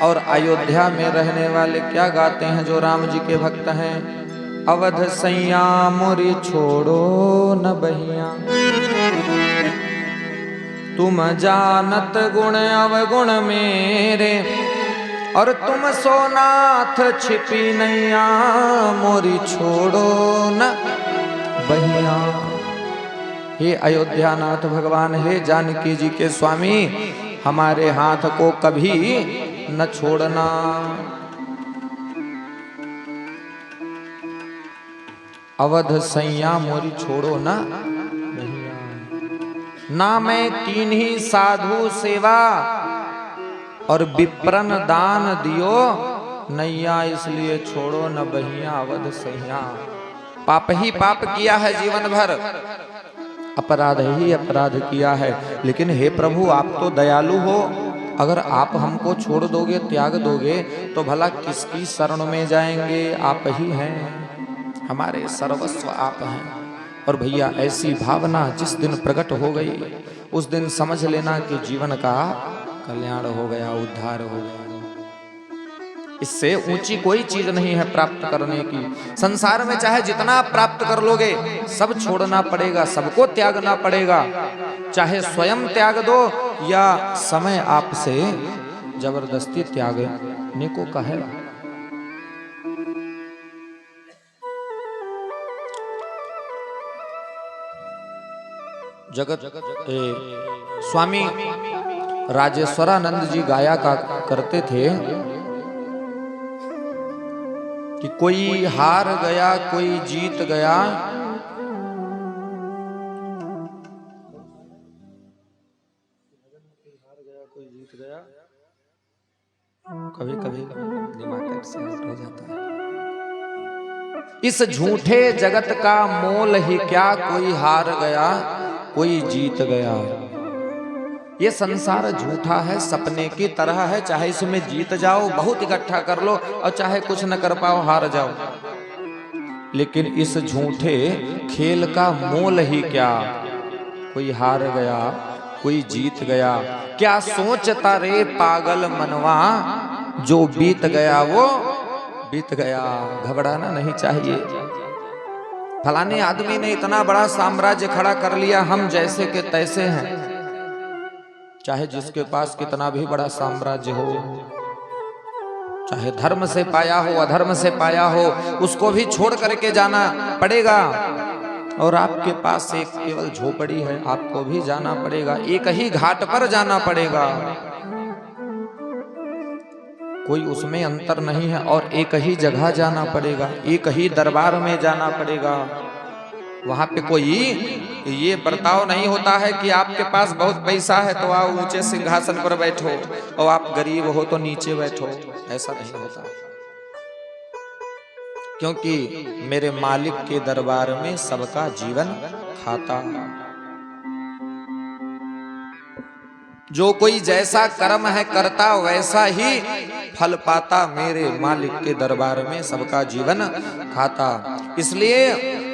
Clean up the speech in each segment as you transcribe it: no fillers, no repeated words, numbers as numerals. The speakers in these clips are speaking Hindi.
और अयोध्या में रहने वाले क्या गाते हैं जो राम जी के भक्त हैं? अवध सैया मोरी छोड़ो न बहिया, तुम जानत गुण अवगुण मेरे, और तुम सोनाथ छिपी नैया, मोरी छोड़ो न बहिया। हे अयोध्यानाथ भगवान, हे जानकी जी के स्वामी, हमारे हाथ को कभी न छोड़ना। अवध सैया मोरी छोड़ो न बहिया, ना मैं कीन्ही साधु सेवा, और विप्रन दान दियो नैया, इसलिए छोड़ो न बहिया अवध सैया। पाप ही पाप किया है जीवन भर, अपराध ही अपराध किया है, लेकिन हे प्रभु आप तो दयालु हो, अगर आप हमको छोड़ दोगे, त्याग दोगे, तो भला किसकी शरण में जाएंगे? आप ही हैं, हमारे सर्वस्व आप हैं। और भैया ऐसी भावना जिस दिन प्रकट हो गई, उस दिन समझ लेना कि जीवन का कल्याण हो गया, उद्धार हो गया। इससे ऊंची कोई चीज नहीं है प्राप्त करने की। संसार में चाहे जितना आप प्राप्त कर लोगे, सब छोड़ना पड़ेगा, सबको त्यागना पड़ेगा। चाहे स्वयं त्याग दो या समय आपसे जबरदस्ती त्यागने को कहेगा। जगत स्वामी राजेश्वरानंद जी गाया करते थे कि कोई हार गया कोई जीत गया, कोई जीत गया, कभी कभी दिमाग एब्सेंट हो जाता है। इस झूठे जगत का मोल ही क्या, कोई हार गया कोई जीत गया। ये संसार झूठा है, सपने की तरह है, चाहे इसमें जीत जाओ, बहुत इकट्ठा कर लो, और चाहे कुछ न कर पाओ, हार जाओ। लेकिन इस झूठे खेल का मोल ही क्या, कोई हार गया कोई जीत गया। क्या सोचता रे पागल मनवा, जो बीत गया वो बीत गया। घबराना नहीं चाहिए। फलाने आदमी ने इतना बड़ा साम्राज्य खड़ा कर लिया, हम जैसे के तैसे हैं। चाहे जिसके पास कितना भी बड़ा साम्राज्य हो, चाहे धर्म से पाया हो अधर्म से पाया हो, उसको भी छोड़ करके जाना पड़ेगा। और आपके पास एक केवल झोपड़ी है, आपको भी जाना पड़ेगा, एक ही घाट पर जाना पड़ेगा, कोई उसमें अंतर नहीं है। और एक ही जगह जाना पड़ेगा, एक ही दरबार में जाना पड़ेगा। वहां पे कोई ये बर्ताव नहीं होता है कि आपके पास बहुत पैसा है तो आप ऊंचे सिंहासन पर बैठो, और आप गरीब हो तो नीचे बैठो, ऐसा नहीं होता। क्योंकि मेरे मालिक के दरबार में सबका जीवन खाता। जो कोई जैसा कर्म है करता, वैसा ही फल पाता। मेरे मालिक के दरबार में सबका जीवन खाता। इसलिए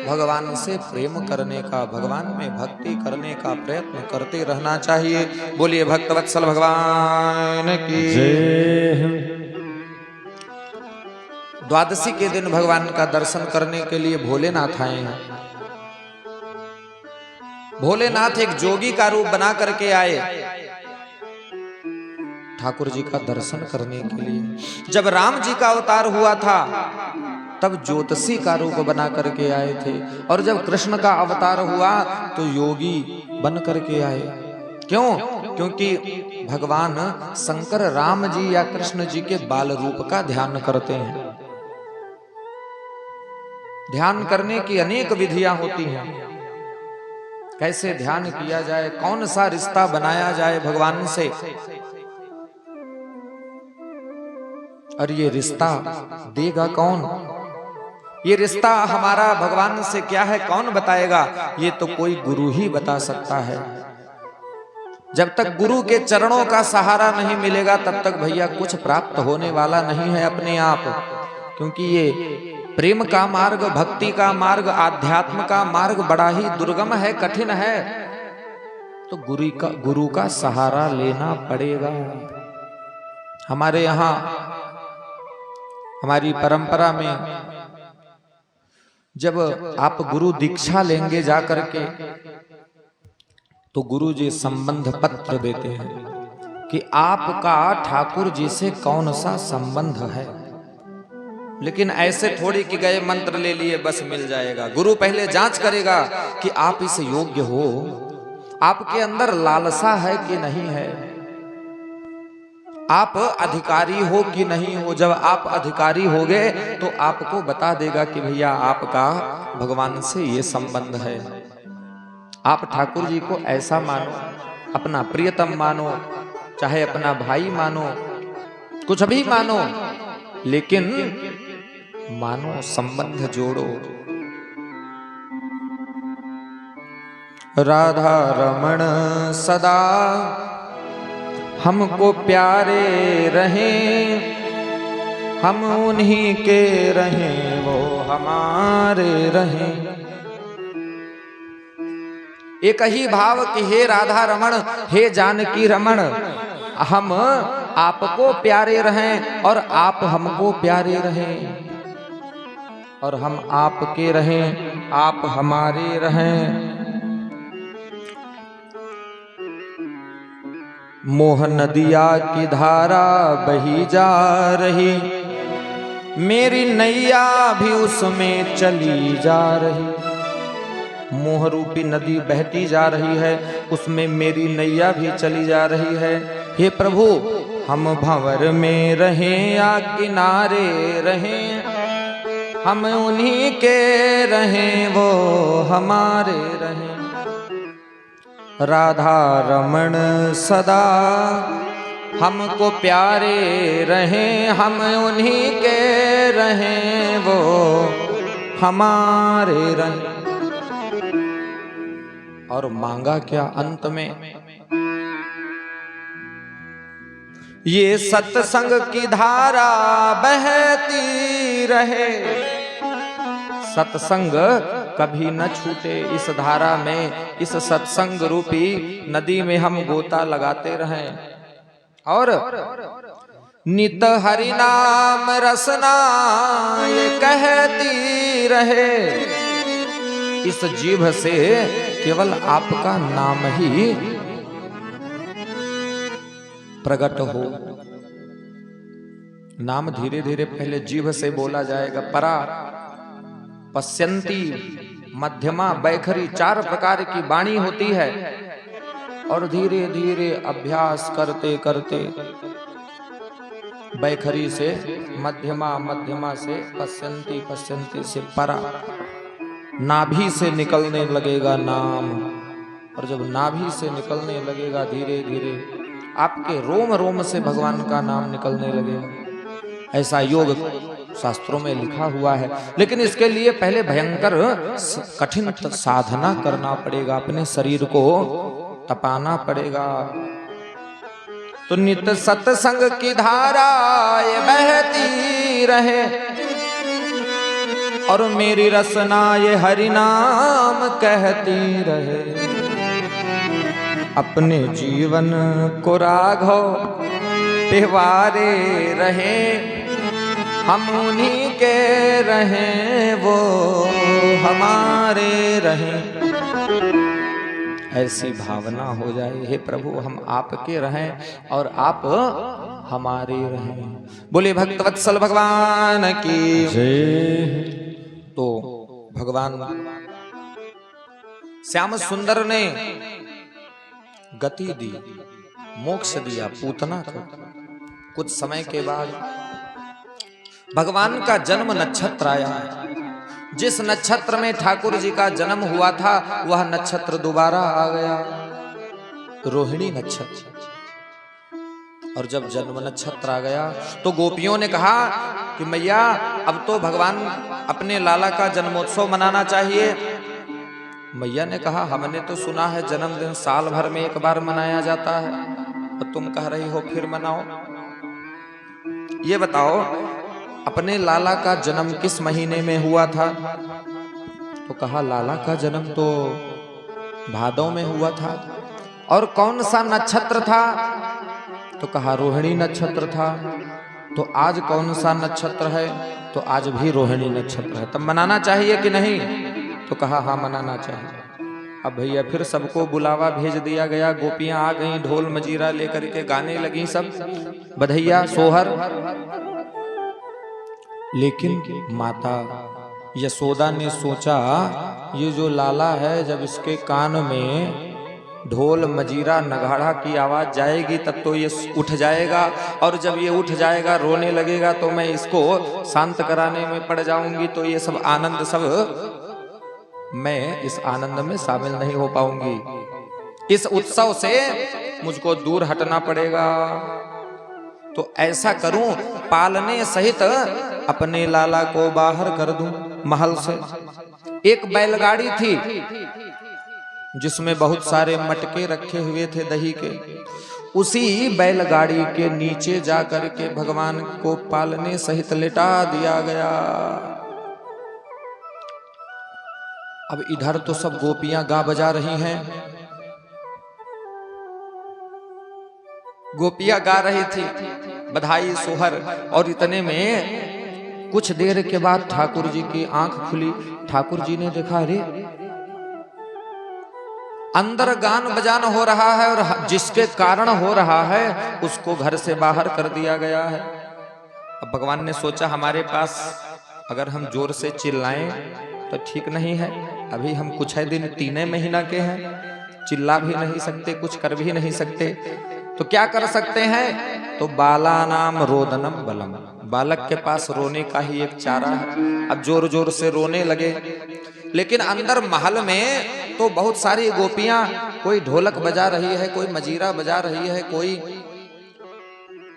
भगवान से प्रेम करने का, भगवान में भक्ति करने का प्रयत्न करते रहना चाहिए। बोलिए भक्तवत्सल भगवान की जय। द्वादशी के दिन भगवान का दर्शन करने के लिए भोलेनाथ आए हैं। भोलेनाथ एक जोगी का रूप बना करके आए ठाकुर जी का दर्शन करने के लिए। जब राम जी का अवतार हुआ था तब ज्योतिषी का रूप बना करके आए थे, और जब कृष्ण का अवतार हुआ तो योगी बन करके आए। क्यों? क्योंकि भगवान शंकर राम जी या कृष्ण जी के बाल रूप का ध्यान करते हैं। ध्यान करने की अनेक विधियां होती हैं। कैसे ध्यान किया जाए, कौन सा रिश्ता बनाया जाए भगवान से, और ये रिश्ता देगा कौन? ये रिश्ता हमारा भगवान से क्या है, कौन बताएगा? ये तो कोई गुरु ही बता सकता है। जब तक गुरु के चरणों का सहारा नहीं मिलेगा तब तक भैया कुछ प्राप्त होने वाला नहीं है अपने आप। क्योंकि ये प्रेम का मार्ग, भक्ति का मार्ग, आध्यात्म का मार्ग बड़ा ही दुर्गम है, कठिन है। तो गुरु का सहारा लेना पड़ेगा। हमारे यहाँ हमारी परंपरा में जब आप गुरु दीक्षा लेंगे जा करके तो गुरु जी संबंध पत्र देते हैं कि आपका ठाकुर जी से कौन सा संबंध है। लेकिन ऐसे थोड़ी कि गए मंत्र ले लिए बस मिल जाएगा। गुरु पहले जांच करेगा कि आप इस योग्य हो, आपके अंदर लालसा है कि नहीं है, आप अधिकारी हो कि नहीं हो। जब आप अधिकारी हो गए तो आपको बता देगा कि भैया आपका भगवान से ये संबंध है। आप ठाकुर जी को ऐसा मानो, अपना प्रियतम मानो, चाहे अपना भाई मानो, कुछ भी मानो, लेकिन मानो, संबंध जोड़ो। राधा रमण सदा हमको प्यारे रहें, हम उन्हीं के रहें, वो हमारे रहें। एक ही भाव कि हे राधा रमण, हे जानकी रमण, हम आपको प्यारे रहें और आप हमको प्यारे रहें, और हम आपके रहें, आप हमारे रहें। मोह नदिया की धारा बही जा रही, मेरी नैया भी उसमें चली जा रही। मोह रूपी नदी बहती जा रही है, उसमें मेरी नैया भी चली जा रही है। हे प्रभु, हम भंवर में रहें या किनारे रहें, हम उन्हीं के रहें, वो हमारे रहें। राधा रमण सदा हमको प्यारे रहें, हम उन्हीं के रहें, वो हमारे रहें। और मांगा क्या अंत में, ये सत्संग की धारा बहती रहे, सत्संग कभी न छूटे। इस धारा में, इस सत्संग रूपी नदी में हम गोता लगाते रहें, और नित हरि नाम रसना ये कहती रहे। इस जीभ से केवल आपका नाम ही प्रकट हो। नाम धीरे धीरे पहले जीभ से बोला जाएगा। परा, पश्यंती, मध्यमा, बैखरी, 4 प्रकार की वाणी होती है, और धीरे धीरे अभ्यास करते करते बैखरी से मध्यमा, मध्यमा से पश्यंती, पश्यंती से परा, नाभि से निकलने लगेगा नाम। और जब नाभि से निकलने लगेगा धीरे धीरे आपके रोम रोम से भगवान का नाम निकलने लगेगा। ऐसा योग शास्त्रों में लिखा हुआ है। लेकिन इसके लिए पहले भयंकर कठिन साधना करना पड़ेगा, अपने शरीर को तपाना पड़ेगा। तो नित सत्संग की धारा ये बहती रहे, और मेरी रसना ये हरि नाम कहती रहे। अपने जीवन को राघव पिवारे रहे, हम उन्हीं के रहें, वो हमारे रहें। ऐसी भावना हो जाए, हे प्रभु हम आपके रहें और आप हमारे रहें। बोले भक्तवत्सल भगवान की जय। तो भगवान श्याम सुंदर ने गति दी, मोक्ष दिया पूतना को। कुछ समय के बाद भगवान का जन्म नक्षत्र आया। जिस नक्षत्र में ठाकुर जी का जन्म हुआ था वह नक्षत्र दोबारा आ गया, रोहिणी नक्षत्र। और जब जन्म नक्षत्र आ गया तो गोपियों ने कहा कि मैया अब तो भगवान अपने लाला का जन्मोत्सव मनाना चाहिए। मैया ने कहा हमने तो सुना है जन्मदिन साल भर में एक बार मनाया जाता है, और तुम कह रही हो फिर मनाओ। ये बताओ अपने लाला का जन्म किस महीने में हुआ था? तो कहा लाला का जन्म तो भादों में हुआ था। और कौन सा नक्षत्र था? तो कहा रोहिणी नक्षत्र था। तो आज कौन सा नक्षत्र है? तो आज भी रोहिणी नक्षत्र है, तब मनाना चाहिए कि नहीं? तो कहा हाँ मनाना चाहिए। अब भैया फिर सबको बुलावा भेज दिया गया, गोपियां आ गईं ढोल मजीरा लेकर के, गाने लगी सब बधैया सोहर। लेकिन माता यशोदा ने सोचा ये जो लाला है, जब इसके कान में ढोल मजीरा नगाड़ा की आवाज जाएगी तब तो ये उठ जाएगा, और जब ये उठ जाएगा रोने लगेगा तो मैं इसको शांत कराने में पड़ जाऊंगी, तो ये सब आनंद सब मैं इस आनंद में शामिल नहीं हो पाऊंगी। इस उत्सव से मुझको दूर हटना पड़ेगा। तो ऐसा करूं, पालने सहित अपने लाला को बाहर कर दूं महल से। एक बैलगाड़ी थी जिसमें बहुत सारे मटके रखे हुए थे दही के। उसी बैलगाड़ी के नीचे जाकर के भगवान को पालने सहित लिटा दिया गया। अब इधर तो सब गोपियां गा बजा रही हैं, गोपियां गा रही थी बधाई सोहर, और इतने में कुछ देर के बाद ठाकुर जी की आंख खुली। ठाकुर जी ने देखा अरे अंदर गान बजान हो रहा है, और जिसके कारण हो रहा है उसको घर से बाहर कर दिया गया है। अब भगवान ने सोचा हमारे पास अगर हम जोर से चिल्लाएं तो ठीक नहीं है, अभी हम कुछ है दिन 3 महीना के हैं, चिल्ला भी नहीं सकते, कुछ कर भी नहीं सकते, तो क्या कर सकते हैं? तो बाला नाम रोदनम बलम, बालक के पास रोने का ही एक चारा है। अब जोर जोर से रोने लगे। लेकिन अंदर महल में तो बहुत सारी गोपियां, कोई ढोलक बजा रही है, कोई मजीरा बजा रही है, कोई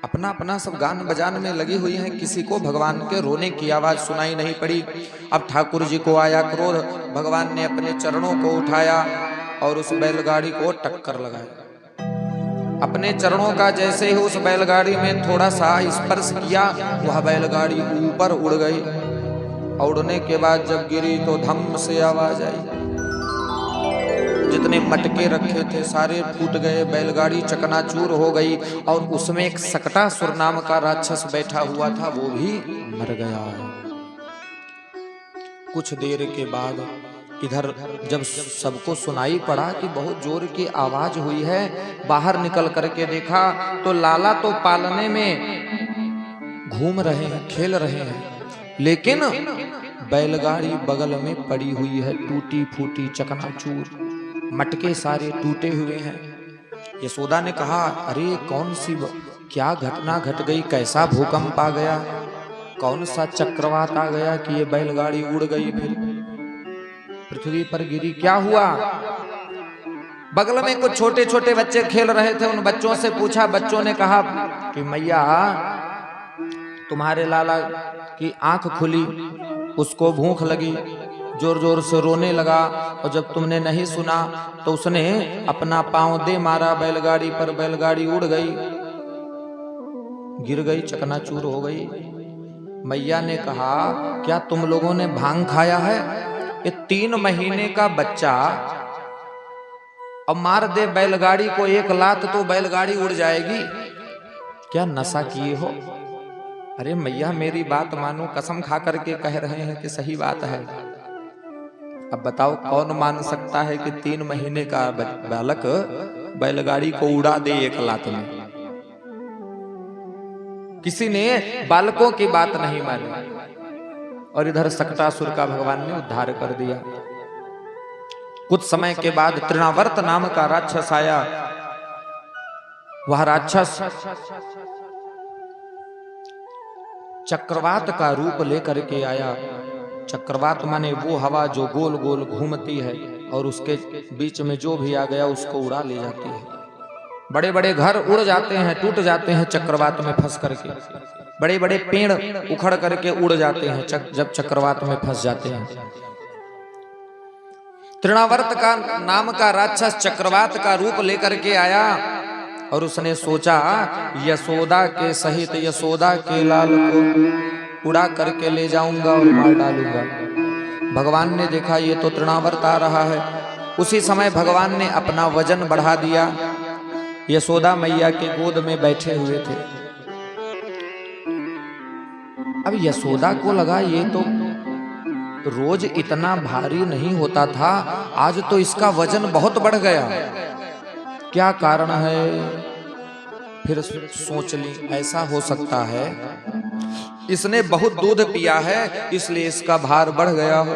अपना अपना सब गान बजान में लगी हुई हैं। किसी को भगवान के रोने की आवाज सुनाई नहीं पड़ी। अब ठाकुर जी को आया क्रोध, भगवान ने अपने चरणों को उठाया और उस बैलगाड़ी को टक्कर लगाई। अपने चरणों का जैसे ही उस बैलगाड़ी में थोड़ा सा स्पर्श किया, वह बैलगाड़ी ऊपर उड़ गई। उड़ने के बाद जब गिरी तो धम से आवाज आई। जितने मटके रखे थे सारे फूट गए, बैलगाड़ी चकनाचूर हो गई, और उसमें एक सकटासुर नाम का राक्षस बैठा हुआ था, वो भी मर गया। कुछ देर के बाद इधर जब सबको सुनाई पड़ा कि बहुत जोर की आवाज हुई है, बाहर निकल करके देखा तो लाला तो पालने में घूम रहे हैं, खेल रहे हैं, लेकिन बैलगाड़ी बगल में पड़ी हुई है, टूटी फूटी चकनाचूर, मटके सारे टूटे हुए हैं। यशोदा ने कहा अरे कौन सी क्या घटना घट गई, कैसा भूकंप आ गया, कौन सा चक्रवात आ गया कि ये बैलगाड़ी उड़ गई, फिर पृथ्वी पर गिरी, क्या हुआ? बगल में कुछ छोटे छोटे बच्चे खेल रहे थे, उन बच्चों से पूछा। बच्चों ने कहा कि मैया तुम्हारे लाला की आंख खुली, उसको भूख लगी, जोर जोर से रोने लगा, और जब तुमने नहीं सुना तो उसने अपना पांव दे मारा बैलगाड़ी पर, बैलगाड़ी उड़ गई, गिर गई, चकनाचूर हो गई। मैया ने कहा क्या तुम लोगों ने भांग खाया है? ये 3 महीने का बच्चा अब मार दे बैलगाड़ी को एक लात तो बैलगाड़ी उड़ जाएगी, क्या नशा किए हो? अरे मैया मेरी बात मानो, कसम खा करके कह रहे हैं कि सही बात है। अब बताओ कौन मान सकता है कि 3 महीने का बालक बैलगाड़ी को उड़ा दे एक लात में? किसी ने बालकों की बात नहीं मानी, और इधर सकटासुर का भगवान ने उद्धार कर दिया। कुछ समय के बाद तृणावर्त नाम का राक्षस आया। वह राक्षस चक्रवात का रूप लेकर के आया। चक्रवात माने वो हवा जो गोल गोल घूमती है और उसके बीच में जो भी आ गया उसको उड़ा ले जाती है। बड़े बड़े घर उड़ जाते हैं, टूट जाते हैं चक्रवात में फंस करके। बड़े बड़े पेड़ उखड़ करके उड़ जाते हैं जब चक्रवात में फंस जाते हैं। तृणावर्त का नाम का राक्षस चक्रवात का रूप लेकर के आया और उसने सोचा यशोदा के सहित यशोदा के लाल को उड़ा करके ले जाऊंगा और मार डालूंगा। भगवान ने देखा ये तो तृणावर्त आ रहा है। उसी समय भगवान ने अपना वजन बढ़ा दिया यशोदा मैया के गोद में बैठे हुए थे। अब यशोदा को लगा ये तो रोज इतना भारी नहीं होता था, आज तो इसका वजन बहुत बढ़ गया, क्या कारण है? फिर सोच ली ऐसा हो सकता है इसने बहुत दूध पिया है इसलिए इसका भार बढ़ गया हो।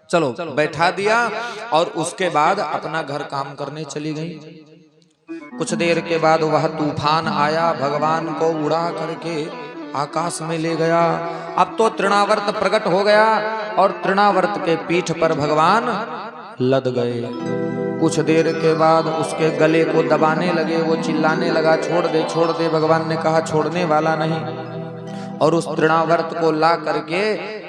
चलो बैठा दिया और उसके बाद अपना घर काम करने चली गई। कुछ देर के बाद वह तूफान आया, भगवान को उड़ा करके आकाश में ले गया। अब तो तृणावर्त प्रकट हो गया और तृणावर्त के पीठ पर भगवान लद गए। कुछ देर के बाद उसके गले को दबाने लगे, वो चिल्लाने लगा छोड़ दे छोड़ दे। भगवान ने कहा छोड़ने वाला नहीं, और उस तृणावर्त को ला करके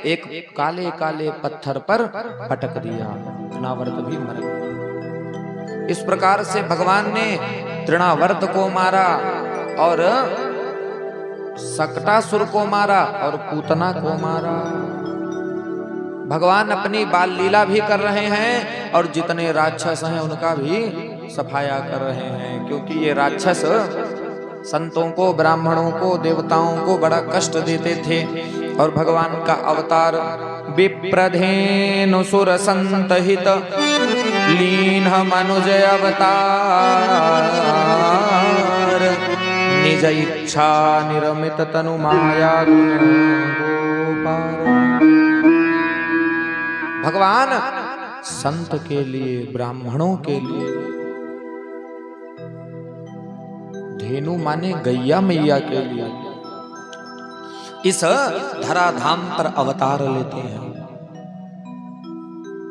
एक काले काले पत्थर पर पटक दिया। तृणावर्त भी मर गया। इस प्रकार से भगवान ने तृणावर्त को मारा और सकटासुर को मारा और पूतना को मारा। भगवान अपनी बाल लीला भी कर रहे हैं और जितने राक्षस हैं उनका भी सफाया कर रहे हैं, क्योंकि ये राक्षस संतों को, ब्राह्मणों को, देवताओं को बड़ा कष्ट देते थे। और भगवान का अवतार विप्रधेनु सुर संतहित लीन मनुज अवतार, निज इच्छा निरमित तनु माया गोपाल। भगवान संत के लिए, ब्राह्मणों के लिए, धेनु माने गैया मैया के लिए इस धराधाम पर अवतार लेते हैं।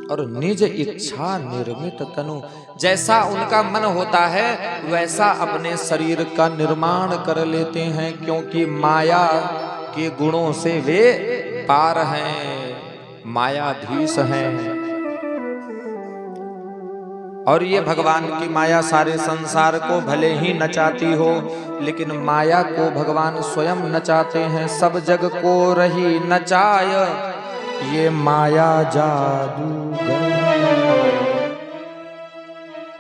और निज इच्छा निर्मित तनु, जैसा उनका मन होता है वैसा अपने शरीर का निर्माण कर लेते हैं, क्योंकि माया के गुणों से वे पार हैं, मायाधीश हैं। और ये भगवान की माया सारे संसार को भले ही नचाती हो, लेकिन माया को भगवान स्वयं नचाते हैं। सब जग को रही नचाय ये माया जादूगर।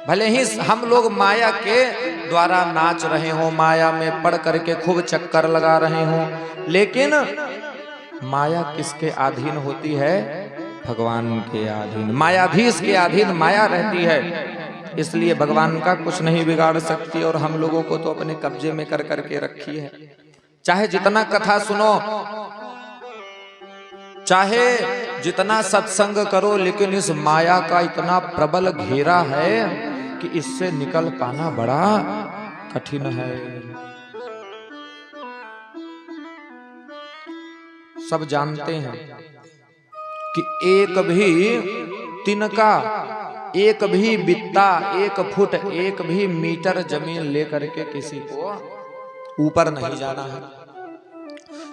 भले ही हम लोग माया के द्वारा नाच रहे हो, माया में पड़ करके खूब चक्कर लगा रहे हो, लेकिन माया किसके अधीन होती है? भगवान के अधीन। मायाधीश के अधीन माया रहती है, इसलिए भगवान का कुछ नहीं बिगाड़ सकती और हम लोगों को तो अपने कब्जे में कर करके रखी है। चाहे जितना कथा सुनो, चाहे जितना सत्संग करो, लेकिन इस माया का इतना प्रबल घेरा है कि इससे निकल पाना बड़ा कठिन है। सब जानते हैं कि एक भी तिनका, एक भी बित्ता, एक फुट, एक भी मीटर जमीन लेकर के किसी को ऊपर नहीं जाना है।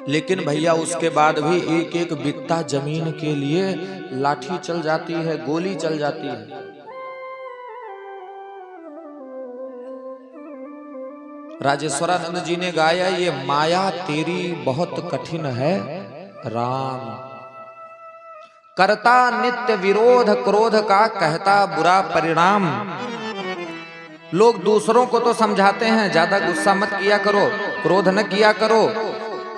लेकिन भैया उसके बाद भी एक एक बित्ता जमीन के लिए लाठी चल जाती है, गोली चल जाती है। राजेश्वरानंद जी ने गाया, ये माया तेरी बहुत कठिन है राम, करता नित्य विरोध क्रोध का, कहता बुरा परिणाम। लोग दूसरों को तो समझाते हैं ज्यादा गुस्सा मत किया करो, क्रोध न किया करो,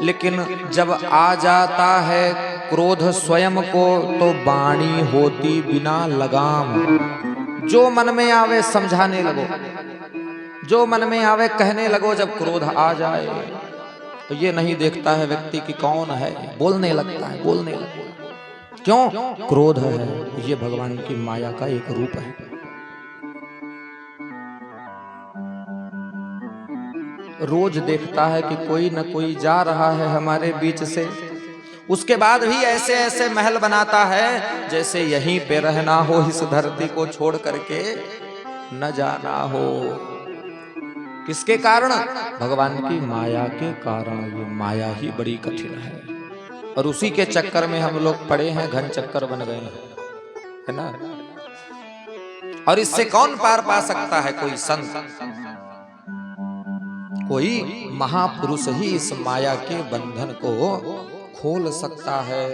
लेकिन जब आ जाता है क्रोध स्वयं को तो वाणी होती बिना लगाम। जो मन में आवे समझाने लगो, जो मन में आवे कहने लगो। जब क्रोध आ जाए तो ये नहीं देखता है व्यक्ति कि कौन है, बोलने लगता है, बोलने लगता है। क्यों? क्रोध है। ये भगवान की माया का एक रूप है। रोज देखता है कि कोई न कोई जा रहा है हमारे बीच से, उसके बाद भी ऐसे ऐसे महल बनाता है जैसे यहीं पे रहना हो, इस धरती को छोड़ करके न जाना हो। किसके कारण? भगवान की माया के कारण। ये माया ही बड़ी कठिन है और उसी के चक्कर में हम लोग पड़े हैं, घन चक्कर बन गए हैं, है ना। और इससे कौन पार पा सकता है? कोई संत, कोई महापुरुष ही इस माया के बंधन को खोल सकता है।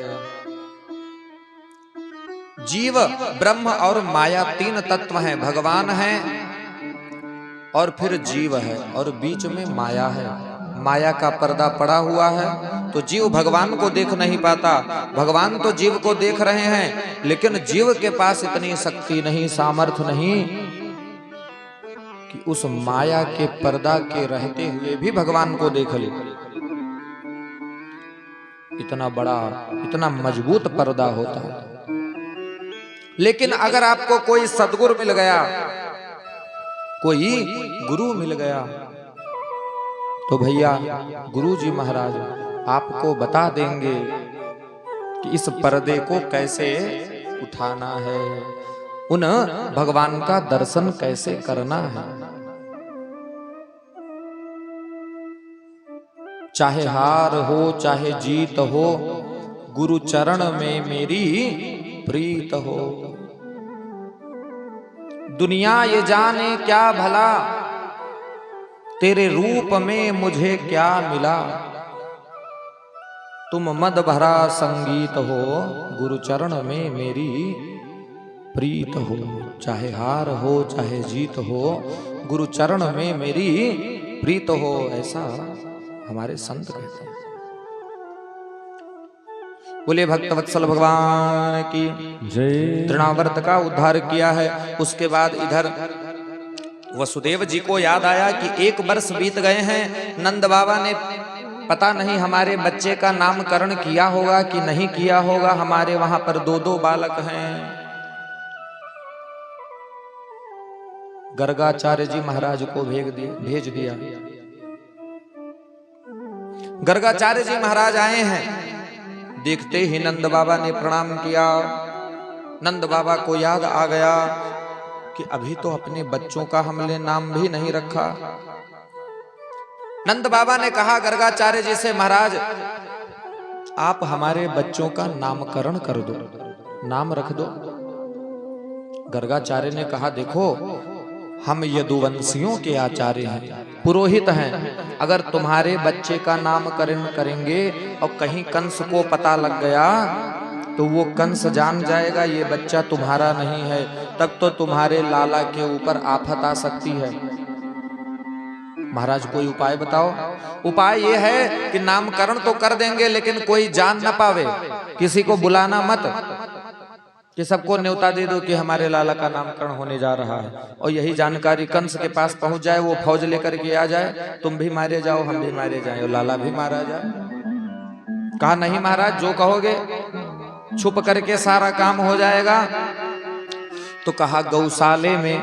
जीव, ब्रह्म और माया तीन तत्व हैं। भगवान हैं, और फिर जीव है और बीच में माया है। माया का पर्दा पड़ा हुआ है तो जीव भगवान को देख नहीं पाता। भगवान तो जीव को देख रहे हैं, लेकिन जीव के पास इतनी शक्ति नहीं, सामर्थ्य नहीं कि उस माया के पर्दा के रहते हुए भी भगवान को देख ले। इतना बड़ा, इतना मजबूत पर्दा होता है। लेकिन अगर आपको कोई सद्गुरु मिल गया, कोई गुरु मिल गया, तो भैया गुरु जी महाराज आपको बता देंगे कि इस पर्दे को कैसे उठाना है, उन भगवान का दर्शन कैसे करना है। चाहे हार हो चाहे जीत हो, गुरु चरण में मेरी प्रीत हो। दुनिया ये जाने क्या भला, तेरे रूप में मुझे क्या मिला। तुम मद भरा संगीत हो, गुरु चरण में मेरी प्रीत हो। चाहे हार हो चाहे जीत हो, गुरु चरण में मेरी प्रीत हो, ऐसा हमारे संत कहते हैं। बोले भक्तवत्सल भगवान की जय। तृणावर्त का उद्धार किया है। उसके बाद इधर वसुदेव जी को याद आया कि 1 वर्ष बीत गए हैं, नंद बाबा ने पता नहीं हमारे बच्चे का नामकरण किया होगा कि नहीं किया होगा। हमारे वहां पर 2 बालक हैं। गर्गाचार्य जी महाराज को भेज दिया। गर्गाचार्य जी महाराज आए हैं, देखते ही नंद बाबा ने प्रणाम किया। नंद बाबा को याद आ गया कि अभी तो अपने बच्चों का हमने नाम भी नहीं रखा। नंद बाबा ने कहा गर्गाचार्य जी से, महाराज आप हमारे बच्चों का नामकरण कर दो, नाम रख दो। गर्गाचार्य ने कहा देखो, हम यदुवंशियों के आचार्य हैं, पुरोहित हैं। अगर तुम्हारे बच्चे का नामकरण करेंगे और कहीं कंस को पता लग गया तो वो कंस जान जाएगा ये बच्चा तुम्हारा नहीं है, तब तो तुम्हारे लाला के ऊपर आफत आ सकती है। महाराज कोई उपाय बताओ। उपाय ये है कि नामकरण तो कर देंगे लेकिन कोई जान ना पावे, किसी को बुलाना मत, कि सबको न्योता दे दो कि हमारे लाला का नामकरण होने जा रहा है, और यही जानकारी कंस के पास पहुंच जाए, वो फौज लेकर के आ जाए, तुम भी मारे जाओ हम भी मारे जाए और लाला भी मारा जाए। कहा नहीं महाराज, जो कहोगे, छुप करके सारा काम हो जाएगा। तो कहा गौशाले में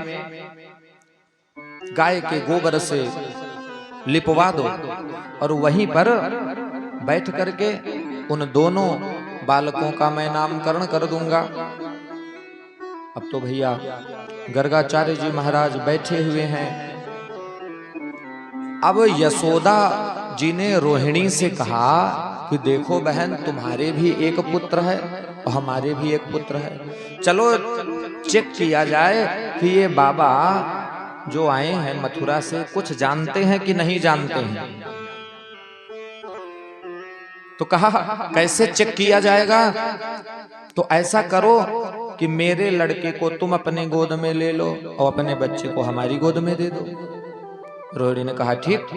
गाय के गोबर से लिपवा दो और वहीं पर बैठ करके उन दोनों बालकों का मैं नामकरण कर दूंगा। अब तो भैया गर्गाचार्य जी महाराज बैठे हुए हैं। अब यशोदा जी ने रोहिणी से कहा कि देखो बहन, तुम्हारे भी एक पुत्र है और हमारे भी एक पुत्र है, चलो चेक किया जाए कि ये बाबा जो आए हैं मथुरा से कुछ जानते हैं कि नहीं जानते हैं। तो कहा कैसे चेक किया जाएगा? तो ऐसा करो कि मेरे लड़के को तुम अपने गोद में ले लो और अपने बच्चे को हमारी गोद में दे दो। रोहिणी ने कहा ठीक।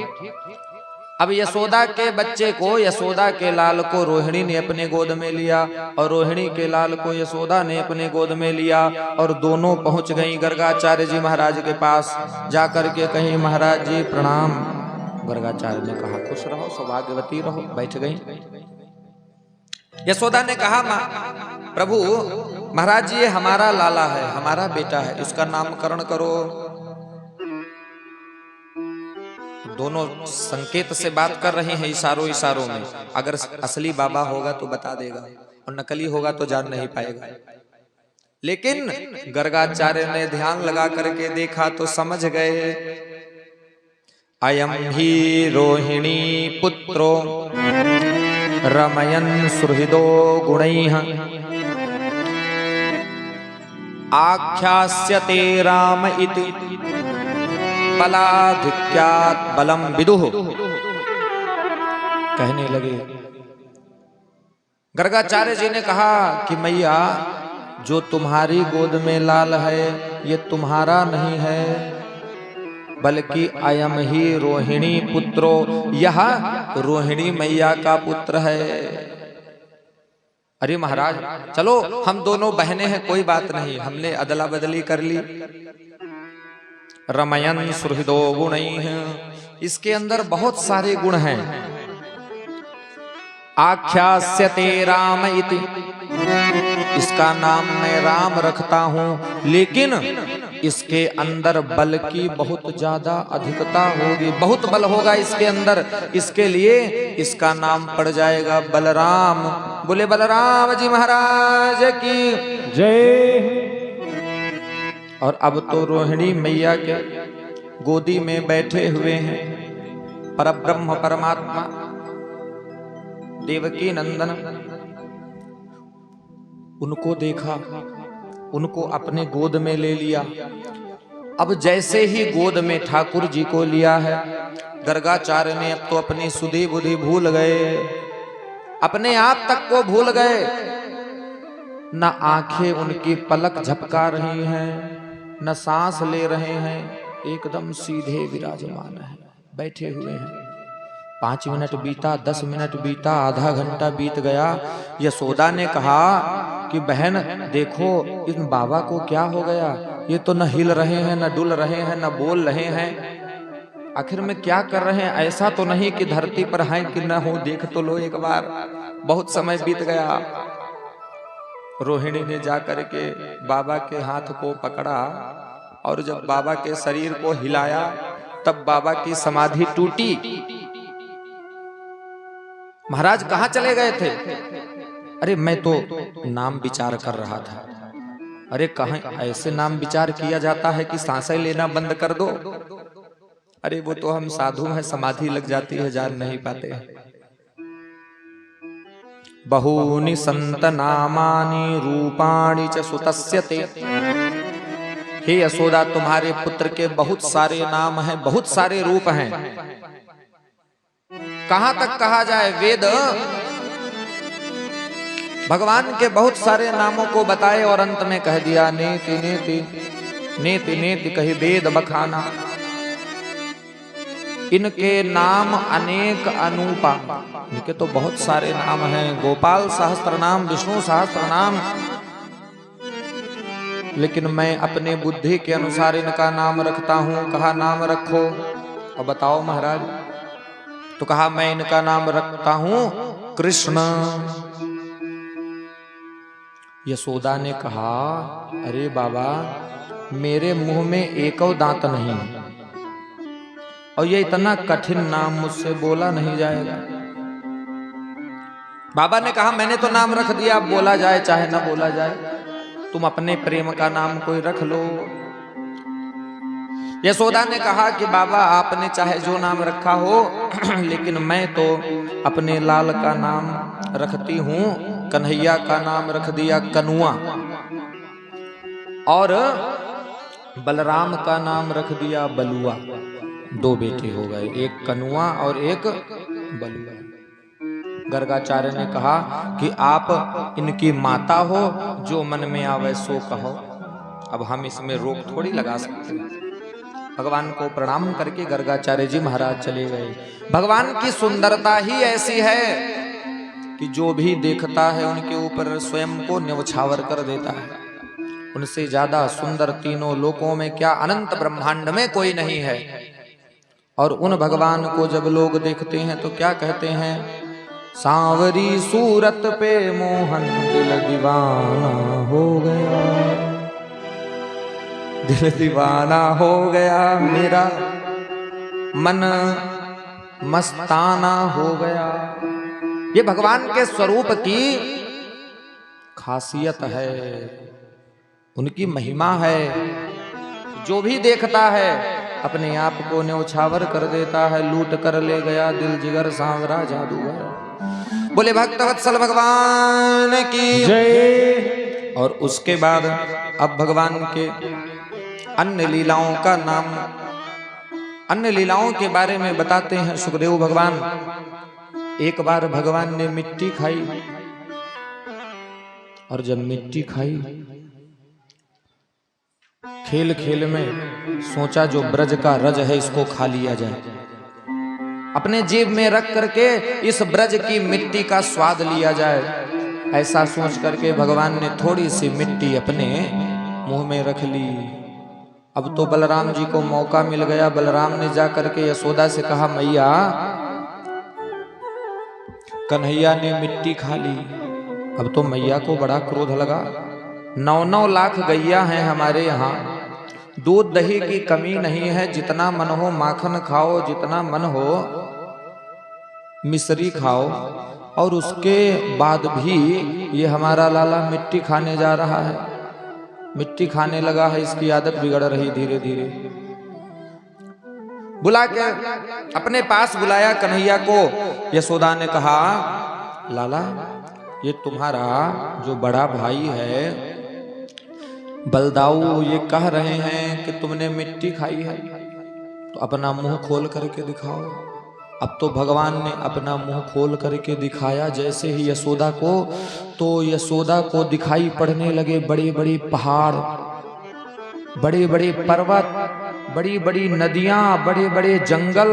अब यशोदा के बच्चे को, यशोदा के लाल को रोहिणी ने अपने गोद में लिया और रोहिणी के लाल को यशोदा ने अपने गोद में लिया और दोनों पहुंच गई गर्गाचार्य जी महाराज के पास। जाकर के कहीं महाराज जी प्रणाम। गर्गाचार्य ने कहा खुश रहो, सौभाग्यवती रहो, बैठ गई। यशोदा ने कहा प्रभु महाराज जी ये हमारा लाला है, हमारा बेटा है, इसका नामकरण करो। दोनों संकेत से बात कर रहे हैं, इशारों इशारों में। अगर असली बाबा होगा तो बता देगा और नकली होगा तो जान नहीं पाएगा। लेकिन गर्गाचार्य ने ध्यान लगा करके देखा तो समझ गए, अयम ही रोहिणी पुत्रो रमयन सुहृदो गुणैः आख्यास्यते राम इति बलाधिक्यात् बलम विदुः। कहने लगे, गर्गाचार्य जी ने कहा कि मैया जो तुम्हारी गोद में लाल है ये तुम्हारा नहीं है, बल्कि अयम ही रोहिणी पुत्रो, यह रोहिणी मैया का पुत्र है। अरे महाराज चलो हम दोनों बहनें हैं, कोई बात नहीं, हमने अदला बदली कर ली। रमयन सुहृदो गुणैः, इसके अंदर बहुत सारे गुण हैं। आख्यास्यते राम इति, इसका नाम मैं राम रखता हूं, लेकिन इसके अंदर बल की बहुत ज्यादा अधिकता होगी, बहुत बल होगा इसके अंदर, इसके लिए इसका नाम पड़ जाएगा बलराम। बोले बलराम जी महाराज की जय। और अब तो रोहिणी मैया के गोदी में बैठे हुए हैं परब्रह्म परमात्मा देवकी नंदन। उनको देखा, उनको अपने गोद में ले लिया। अब जैसे ही गोद में ठाकुर जी को लिया है, गर्गाचार्य ने अब तो अपनी सुधि बुद्धि भूल गए, अपने आप तक को भूल गए। न आंखें उनकी पलक झपका रही हैं, न सांस ले रहे हैं, एकदम सीधे विराजमान है, बैठे हुए हैं। 5 मिनट बीता, 10 मिनट बीता, आधा घंटा बीत गया। यशोदा ने कहा कि बहन देखो इन बाबा को क्या हो गया, ये तो न हिल रहे हैं, न डुल रहे हैं, न बोल रहे हैं, आखिर में क्या कर रहे हैं? ऐसा तो नहीं कि धरती पर हैं कि न हो, देख तो लो एक बार, बहुत समय बीत गया। रोहिणी ने जाकर के बाबा के हाथ को पकड़ा और जब बाबा के शरीर को हिलाया तब बाबा की समाधि टूटी। महाराज कहां चले गए थे? अरे मैं तो नाम विचार कर रहा था। अरे कहां ऐसे नाम विचार किया जाता है कि सांसें लेना बंद कर दो? अरे वो तो हम साधु हैं, समाधि लग जाती है, जान नहीं पाते। बहूनि संत नामानि रूपाणि च सुतस्य ते, हे यशोदा तुम्हारे पुत्र के बहुत सारे नाम हैं, बहुत सारे रूप हैं। कहां तक कहा जाए? वेद भगवान के बहुत सारे नामों को बताए और अंत में कह दिया नेति नेति नेति नेति कही वेद बखाना। इनके नाम अनेक अनूपा, इनके तो बहुत सारे नाम हैं, गोपाल सहस्त्र नाम, विष्णु सहस्त्र नाम, लेकिन मैं अपने बुद्धि के अनुसार इनका नाम रखता हूं। कहा नाम रखो, और बताओ महाराज? तो कहा मैं इनका नाम रखता हूं कृष्ण। यशोदा ने कहा अरे बाबा मेरे मुंह में एकौ दांत नहीं और ये इतना कठिन नाम मुझसे बोला नहीं जाएगा। बाबा ने कहा मैंने तो नाम रख दिया, अब बोला जाए चाहे ना बोला जाए, तुम अपने प्रेम का नाम कोई रख लो। यशोदा ने कहा कि बाबा आपने चाहे जो नाम रखा हो लेकिन मैं तो अपने लाल का नाम रखती हूं। कन्हैया का नाम रख दिया कनुआ और बलराम का नाम रख दिया बलुआ। 2 बेटे हो गए, एक कनुआ और एक बलुआ। गर्गाचार्य ने कहा कि आप इनकी माता हो, जो मन में आवे सो कहो। अब हम इसमें रोक थोड़ी लगा सकते हैं। भगवान को प्रणाम करके गर्गाचार्य जी महाराज चले गए। भगवान की सुंदरता ही ऐसी है कि जो भी देखता है उनके ऊपर स्वयं को न्यौछावर कर देता है। उनसे ज्यादा सुंदर तीनों लोकों में क्या, अनंत ब्रह्मांड में कोई नहीं है। और उन भगवान को जब लोग देखते हैं तो क्या कहते हैं? सांवरी सूरत पे मोहन दिल दीवाना हो गया, दिल दीवाना हो गया, मेरा मन मस्ताना हो गया। ये भगवान के स्वरूप की खासियत है, उनकी महिमा है। जो भी देखता है अपने आप को न्यौछावर कर देता है, लूट कर ले गया दिल जिगर सांवरा जादूगर। बोले भक्तवत्सल भगवान की जय। और उसके बाद अब भगवान के अन्य लीलाओं का नाम, अन्य लीलाओं के बारे में बताते हैं सुखदेव भगवान। एक बार भगवान ने मिट्टी खाई और जब मिट्टी खाई खेल खेल में सोचा जो ब्रज का रज है इसको खा लिया जाए, अपने जीभ में रख करके इस ब्रज की मिट्टी का स्वाद लिया जाए। ऐसा सोच करके भगवान ने थोड़ी सी मिट्टी अपने मुंह में रख ली। अब तो बलराम जी को मौका मिल गया। बलराम ने जा करके यशोदा से कहा, मैया कन्हैया ने मिट्टी खा ली। अब तो मैया को बड़ा क्रोध लगा। 9-9 लाख गैया हैं हमारे यहाँ, दूध दही की कमी नहीं है, जितना मन हो माखन खाओ, जितना मन हो मिश्री खाओ, और उसके बाद भी ये हमारा लाला मिट्टी खाने जा रहा है, मिट्टी खाने लगा है, इसकी आदत बिगड़ रही धीरे धीरे। बुला के अपने पास बुलाया कन्हैया को। यशोदा ने कहा, लाला ये तुम्हारा जो बड़ा भाई है बलदाऊ ये कह रहे हैं कि तुमने मिट्टी खाई है, तो अपना मुंह खोल करके दिखाओ। अब तो भगवान ने अपना मुंह खोल करके दिखाया जैसे ही यशोदा को, तो यशोदा को दिखाई पड़ने लगे बड़े बड़े पहाड़, बड़े बड़े पर्वत, बड़ी बड़ी नदियां, बड़े बड़े जंगल।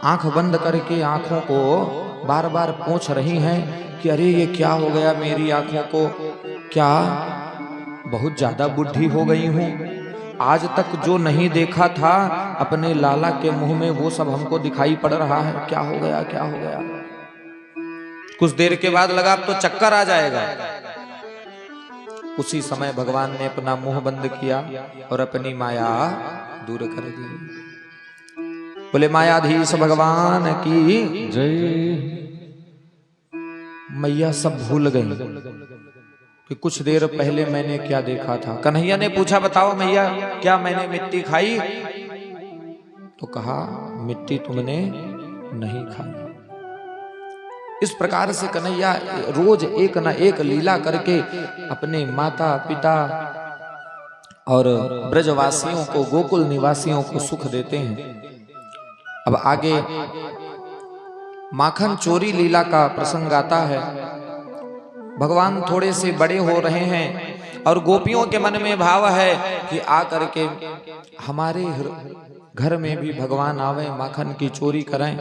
आंख बंद करके आंखों को बार बार पोंछ रही हैं कि अरे ये क्या हो गया मेरी आंखों को, क्या बहुत ज्यादा बुढ़ी हो गई हूं, आज तक जो नहीं देखा था अपने लाला के मुंह में वो सब हमको दिखाई पड़ रहा है, क्या हो गया क्या हो गया। कुछ देर के बाद लगा अब तो चक्कर आ जाएगा। उसी समय भगवान ने अपना मुंह बंद किया और अपनी माया दूर कर दी। बोले मायाधीश भगवान की जय। मैया सब भूल गई कि कुछ देर पहले मैंने क्या देखा था। कन्हैया ने पूछा, बताओ मैया क्या मैंने मिट्टी खाई? तो कहा, मिट्टी तुमने नहीं खाई। इस प्रकार से कन्हैया रोज एक न एक लीला करके अपने माता पिता और ब्रजवासियों को, गोकुल निवासियों को सुख देते हैं। अब आगे माखन चोरी लीला का प्रसंग आता है। भगवान थोड़े से बड़े हो रहे हैं और गोपियों के मन में भाव है कि आकर के हमारे घर में भी भगवान आवे, माखन की चोरी करें।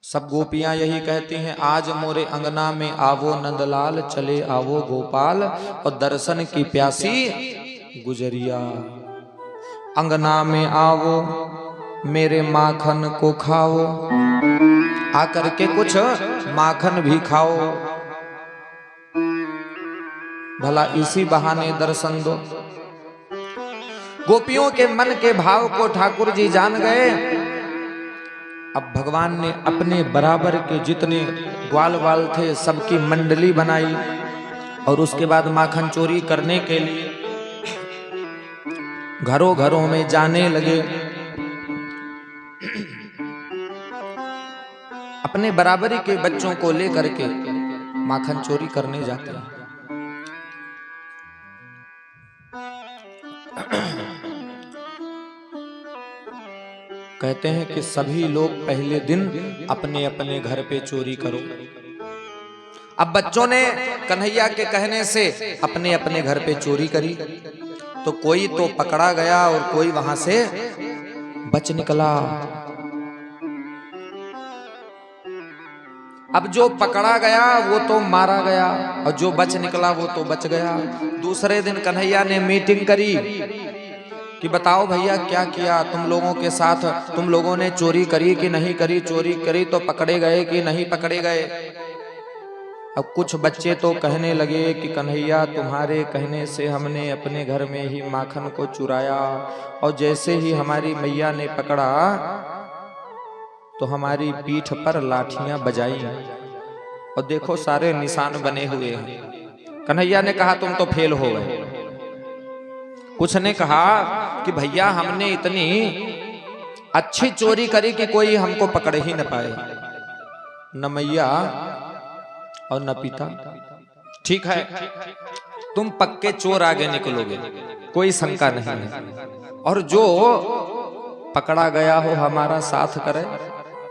सब गोपियां यही कहती हैं, आज मोरे अंगना में आवो नंदलाल, चले आवो गोपाल, और दर्शन की प्यासी गुजरिया। अंगना में आवो मेरे माखन को खाओ, आकर के कुछ माखन भी खाओ, भला इसी बहाने दर्शन दो। गोपियों के मन के भाव को ठाकुर जी जान गए। अब भगवान ने अपने बराबर के जितने ग्वाल वाल थे सबकी मंडली बनाई और उसके बाद माखन चोरी करने के लिए घरों घरों में जाने लगे। अपने बराबरी के बच्चों को लेकर के माखन चोरी करने जाते हैं। कहते हैं कि सभी लोग पहले दिन अपने अपने घर पे चोरी करो। अब बच्चों ने कन्हैया के कहने से अपने अपने घर पे चोरी करी, तो कोई तो पकड़ा गया और कोई वहां से बच निकला। अब जो पकड़ा गया वो तो मारा गया और जो बच निकला वो तो बच गया। दूसरे दिन कन्हैया ने मीटिंग करी कि बताओ भैया क्या किया तुम लोगों के साथ, तुम लोगों ने चोरी करी कि नहीं करी, चोरी करी तो पकड़े गए कि नहीं पकड़े गए। अब कुछ बच्चे तो कहने लगे कि कन्हैया तुम्हारे कहने से हमने अपने घर में ही माखन को चुराया और जैसे ही हमारी मैया ने पकड़ा तो हमारी पीठ पर लाठियां बजाई और देखो सारे निशान बने हुए हैं। कन्हैया ने कहा तुम तो फेल हो गए। कुछ ने कहा कि भैया हमने इतनी अच्छी चोरी करी कि कोई हमको पकड़ ही न पाए, न मैया और न पिता। ठीक है तुम पक्के चोर आगे निकलोगे, कोई शंका नहीं है, और जो पकड़ा गया हो हमारा साथ करे।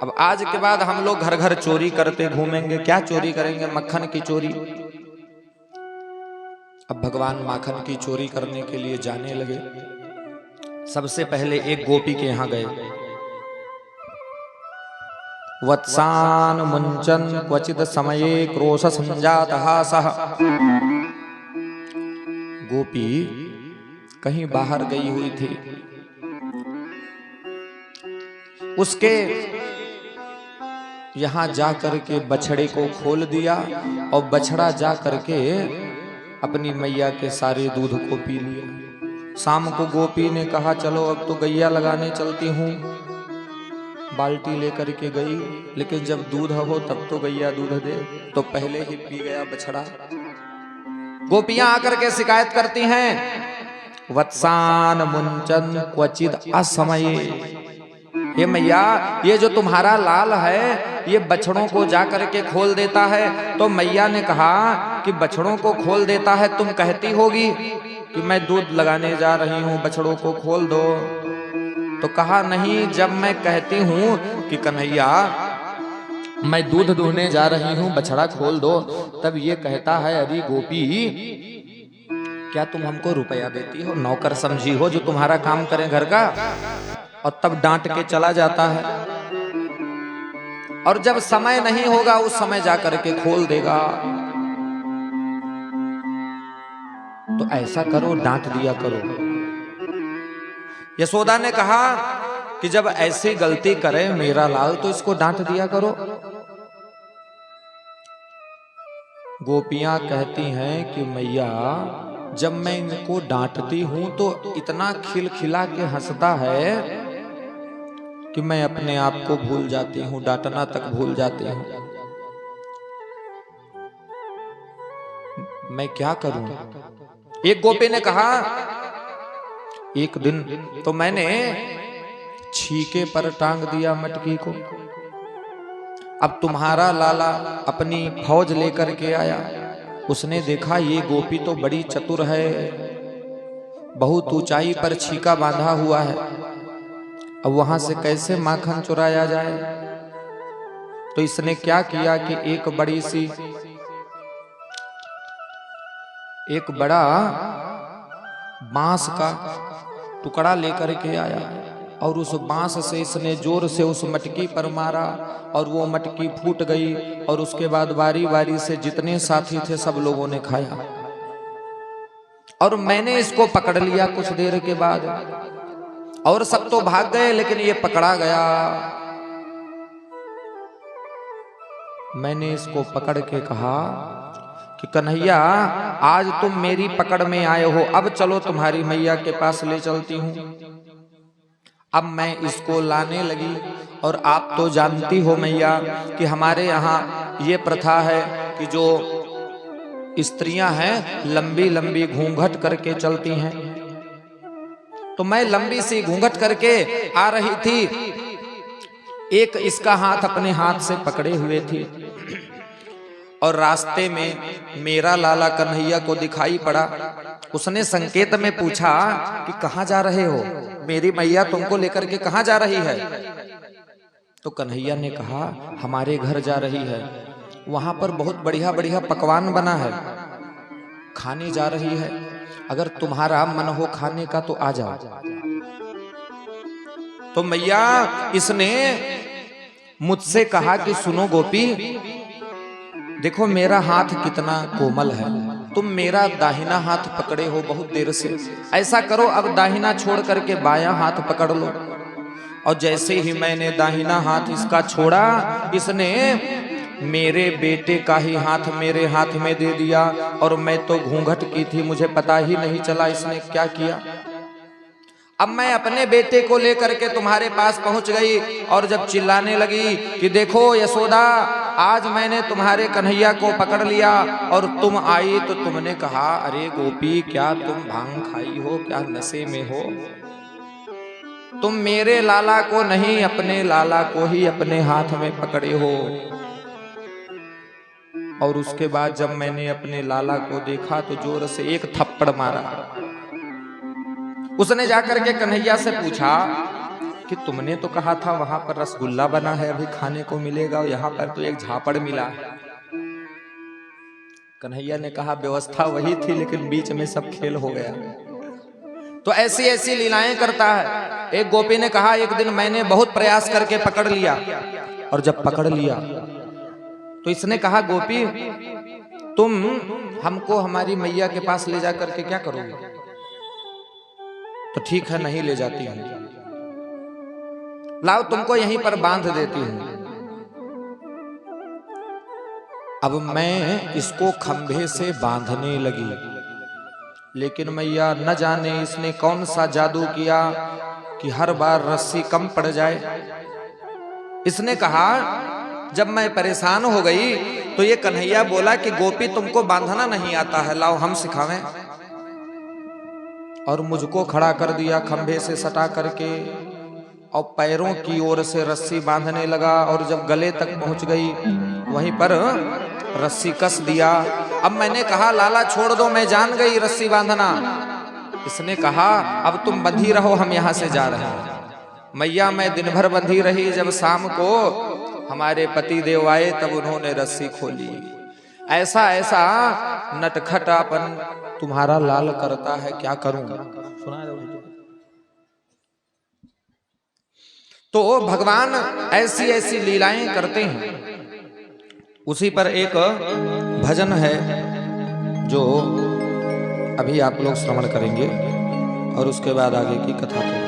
अब आज के बाद हम लोग घर घर चोरी करते घूमेंगे। क्या चोरी करेंगे? मक्खन की चोरी। अब भगवान माखन की चोरी करने के लिए जाने लगे। सबसे पहले एक गोपी के यहां गए। वत्सान मुंचन क्वचित समये क्रोश संजातः सः। गोपी कहीं बाहर गई हुई थी, उसके यहां जाकर के बछड़े को खोल दिया और बछड़ा जा करके अपनी मैया के सारे दूध को पी लिया। शाम को गोपी ने कहा चलो अब तो गैया लगाने चलती हूँ। बाल्टी लेकर के गई, लेकिन जब दूध हो तब तो गैया दूध दे, तो पहले ही पी गया बछड़ा। गोपियां आकर के शिकायत करती हैं, वत्सान मुंचन क्वचित असमये। ये मैया, ये जो तुम्हारा लाल है ये बछड़ों को जाकर के खोल देता है। तो मैया ने कहा कि बछड़ों को खोल देता है, तुम कहती होगी कि मैं दूध लगाने जा रही हूँ, बछड़ों को खोल दो। तो कहा नहीं, जब मैं कहती हूँ कि कन्हैया मैं दूध दूहने जा रही हूँ, बछड़ा खोल दो, तब ये कहता है अरे गोपी क्या तुम हमको रुपया देती हो, नौकर समझी हो जो तुम्हारा काम करे घर का, और तब डांट के चला जाता है, और जब समय नहीं होगा उस समय जाकर के खोल देगा। तो ऐसा करो, डांट दिया करो। यशोदा ने कहा कि जब ऐसी गलती करे मेरा लाल तो इसको डांट दिया करो। गोपियां कहती हैं कि मैया जब मैं इनको डांटती हूं तो इतना खिलखिला के हंसता है कि मैं अपने आप को भूल जाती हूं, डांटना तक भूल जाती हूं। मैं क्या करूं? एक गोपी ने कहा एक दिन तो मैंने छीके पर टांग दिया मटकी को। अब तुम्हारा लाला अपनी फौज लेकर के आया, उसने देखा ये गोपी तो बड़ी चतुर है, बहुत ऊंचाई पर छीका बांधा हुआ है, अब वहां से कैसे माखन चुराया जाए। तो इसने क्या किया कि एक बड़ा बांस का टुकड़ा लेकर के आया और उस बांस से इसने जोर से उस मटकी पर मारा और वो मटकी फूट गई। और उसके बाद बारी बारी से जितने साथी थे सब लोगों ने खाया और मैंने इसको पकड़ लिया कुछ देर के बाद, और सब तो भाग गए लेकिन ये पकड़ा गया। मैंने इसको पकड़ के कहा कि कन्हैया आज तुम मेरी पकड़ में आए हो, अब चलो तुम्हारी मैया के पास ले चलती हूँ। अब मैं इसको लाने लगी और आप तो जानती हो मैया कि हमारे यहाँ ये प्रथा है कि जो स्त्रियां हैं लंबी लंबी घूंघट करके चलती हैं। तो मैं लंबी सी घूंघट करके आ रही थी, एक इसका हाथ अपने हाथ से पकड़े हुए थी और रास्ते में मेरा लाला कन्हैया को दिखाई पड़ा। उसने संकेत में पूछा कि कहाँ जा रहे हो, मेरी मैया तुमको लेकर के कहाँ जा रही है। तो कन्हैया ने कहा हमारे घर जा रही है, वहां पर बहुत बढ़िया बढ़िया पकवान बना है, खाने जा रही है, अगर तुम्हारा मन हो खाने का तो आ जाओ। तो मैया इसने मुझसे कहा कि सुनो गोपी, देखो मेरा हाथ कितना कोमल है, तुम मेरा दाहिना हाथ पकड़े हो बहुत देर से, ऐसा करो अब दाहिना छोड़ करके बायां हाथ पकड़ लो। और जैसे ही मैंने दाहिना हाथ इसका छोड़ा, इसने मेरे बेटे का ही हाथ मेरे हाथ में दे दिया और मैं तो घूंघट की थी, मुझे पता ही नहीं चला इसने क्या किया। अब मैं अपने बेटे को लेकर के तुम्हारे पास पहुंच गई और जब चिल्लाने लगी कि देखो यशोदा, आज मैंने तुम्हारे कन्हैया को पकड़ लिया और तुम आई तो तुमने कहा अरे गोपी क्या तुम भांग खाई हो, क्या नशे में हो, तुम मेरे लाला को नहीं अपने लाला को ही अपने हाथ में पकड़े हो। और उसके बाद जब मैंने अपने लाला को देखा तो जोर से एक थप्पड़ मारा। उसने जाकर के कन्हैया से पूछा कि तुमने तो कहा था वहां पर रसगुल्ला बना है अभी खाने को मिलेगा, और यहाँ पर तो एक झापड़ मिला है। कन्हैया ने कहा व्यवस्था वही थी लेकिन बीच में सब खेल हो गया। तो ऐसी ऐसी लीलाएं करता है। एक गोपी ने कहा एक दिन मैंने बहुत प्रयास करके पकड़ लिया, और जब पकड़ लिया तो इसने कहा गोपी तुम हमको हमारी मैया के पास ले जा करके क्या करोगे? तो ठीक है नहीं ले जाती हूं, लाओ तुमको यहीं पर बांध देती हूं। अब मैं इसको खंभे से बांधने लगी, लेकिन मैया न जाने इसने कौन सा जादू किया कि हर बार रस्सी कम पड़ जाए। इसने कहा जब मैं परेशान हो गई तो ये कन्हैया बोला कि गोपी तुमको बांधना नहीं आता है, लाओ हम सिखावें। और मुझको खड़ा कर दिया खंभे से सटा करके, और पैरों की ओर से रस्सी बांधने लगा, और जब गले तक पहुंच गई वहीं पर रस्सी कस दिया। अब मैंने कहा लाला छोड़ दो, मैं जान गई रस्सी बांधना। इसने कहा अब तुम बंधी रहो, हम यहां से जा रहे हैं। मैया मैं दिन भर बंधी रही, जब शाम को हमारे पति देव आए तब उन्होंने रस्सी खोली। ऐसा ऐसा नटखटापन तुम्हारा लाल करता है, क्या करूं? सुना तो भगवान ऐसी ऐसी लीलाएं करते हैं। उसी पर एक भजन है जो अभी आप लोग श्रवण करेंगे और उसके बाद आगे की कथा को।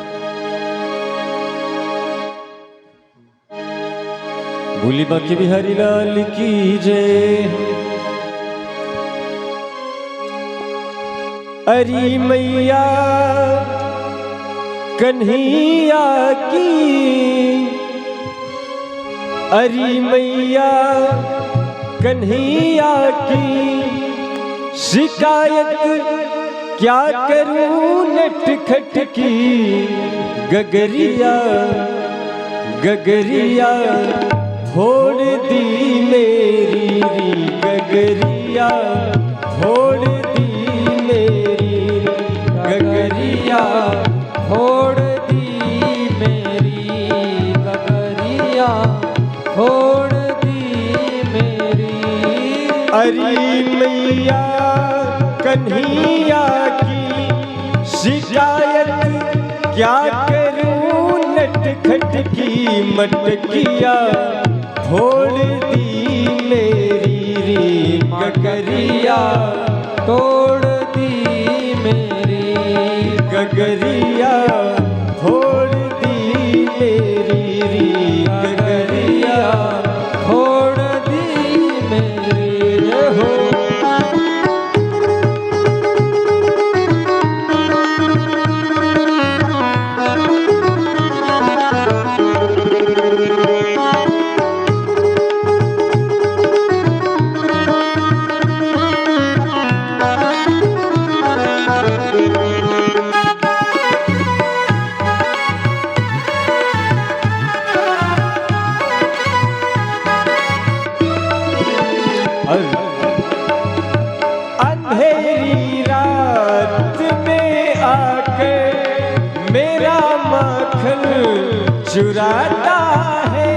भोली बाकी बिहारी लाल की जय। अरी मैया कन्हैया की, अरी मैया कन्हैया की, शिकायत क्या करूं नटखट की। गगरिया गगरिया फोड़ दी मेरी री, गगरिया फोड़ दी मेरी, गगरिया फोड़ दी मेरी, गगरिया फोड़ दी मेरी। अरे मैया कन्हैया की, शिकायत क्या करूं नटखट की। मटकिया फोड़ दी मेरी री, गगरिया तोड़ दी मेरी, गगरिया फोड़ दी मेरी री, गगरिया फोड़ दी मेरी हो। अंधेरी रात में आकर मेरा माखन चुराता है,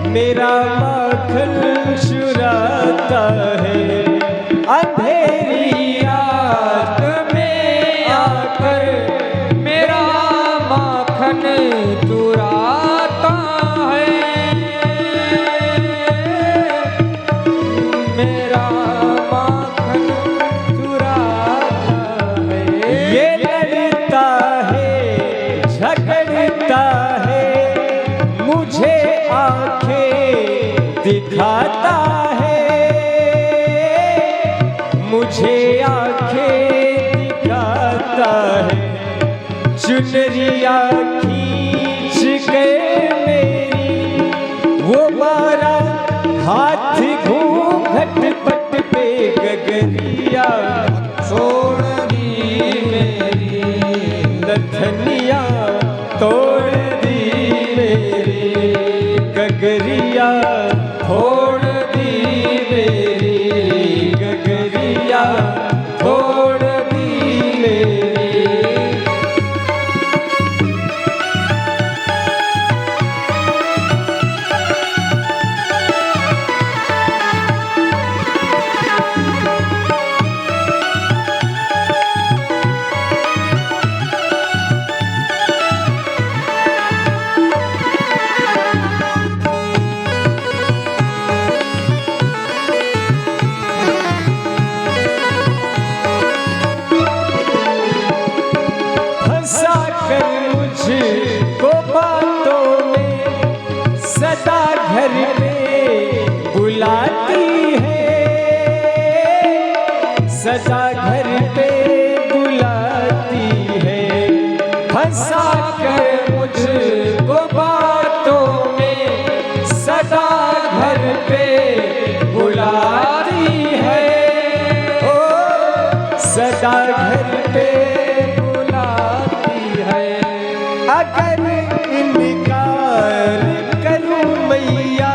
मेरा माखन चुराता है। अंधेरी रात में आकर मेरा माखन चुराता है, मेरा माखन चुराता है। ये लड़ता है झगड़ता है, मुझे आंखें दिखाता है, मुझे आंखें दिखाता है। चुनरिया खींच के मेरी वो मारा हाथ घूंघट पट पे, गगरिया छोड़ दी मेरी, लथनिया तोड़ दी मेरी, गगरिया छोड़ दी मेरी, गगरिया छोड़ दी मेरी। सदा घर पे बुलाती है, सदा घर पे बुलाती है, फंसा कर मुझको बातों में सदा घर पे बुलाती है, ओ सदा घर पे बुलाती है। अगर इनकार करूं मैया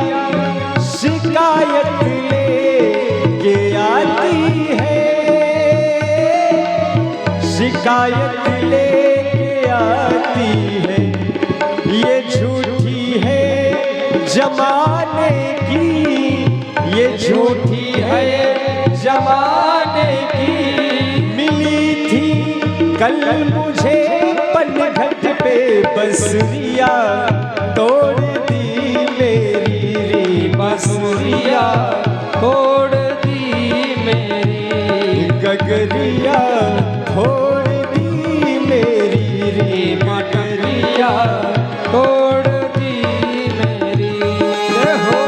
शिकायत लेके आती है, शिकायत लेके आती है। ये झूठी है जमाने की, ये झूठी है जमाने की। मिली थी कल मुझे पनघट पे बसुरिया, तोड़ दी मेरी री बसुरिया, तोड़ दी मेरी गगरिया, तोड़ दी मेरी री गगरिया, तोड़ दी मेरी हो।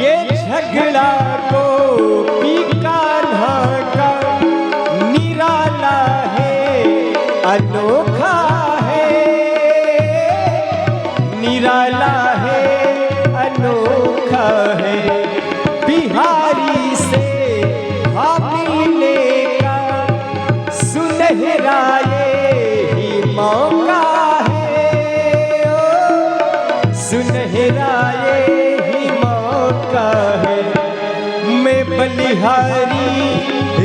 ये झगड़ा को कान्हा का निराला है, अनोखा है, निराला है, अनोखा है। बिहारी से मिलने का सुनहरा ही मौका है, ओ सुनहरा ही मौका है। मैं बलिहारी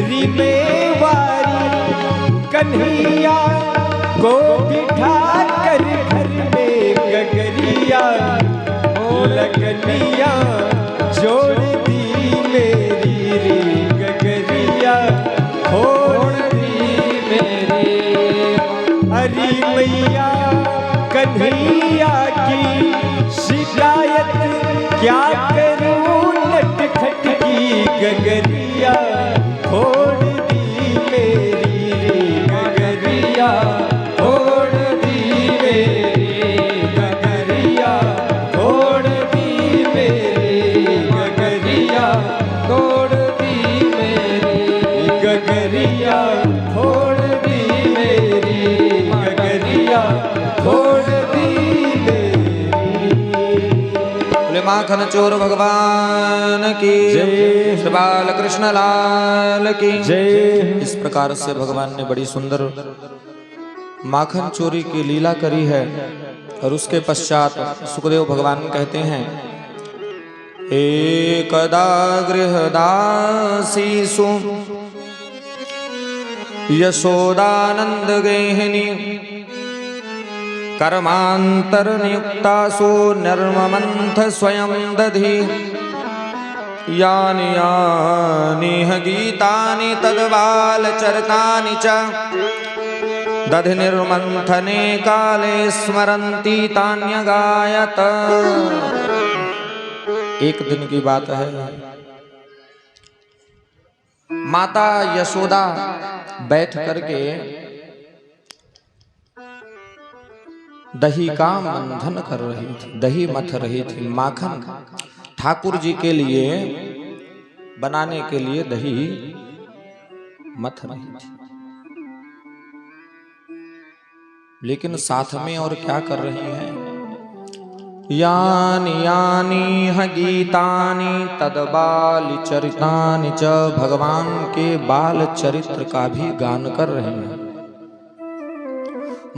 रिमेवारी कन्हैया को बिठा कर घर में गगरिया, ओ लगनिया जोड़ दी मेरी री गगरिया, छोड़ दी मेरी। हरी मैया कन्हैया की शिकायत क्या करूं, नटखट की गगरिया, छोड़ दी मेरी रे गगरिया, छोड़ दी मेरी गगरिया, छोड़ दी मेरी गगरिया, छोड़ दी मेरी गगरिया, छोड़ दी मेरी गगरिया, छोड़ दी मेरी। बोले माखन चोर भगवान की जय। श्री बाल कृष्ण लाल की जय। इस प्रकार से भगवान ने बड़ी सुंदर माखन चोरी की लीला करी है। और उसके पश्चात सुखदेव भगवान कहते हैं, एकदा गृहदासीसु यशोदानंद गेहिनी कर्मांतर नियुक्तासु निर्ममंथ स्वयं दधि यानि यानि गीतानि तद्बाल चरितानि च दधि निर्मंथने काले स्मरन्ति तान्यगायत। एक दिन की बात है, माता यशोदा बैठ करके दही का मंथन कर रही थी, दही मथ रही थी। माखन ठाकुर जी के लिए बनाने के लिए दही मथ रही थी, लेकिन साथ में और क्या कर रही हैं, यानि यानि गीतानि तद्बाल चरितानि च, भगवान के बाल चरित्र का भी गान कर रहे हैं।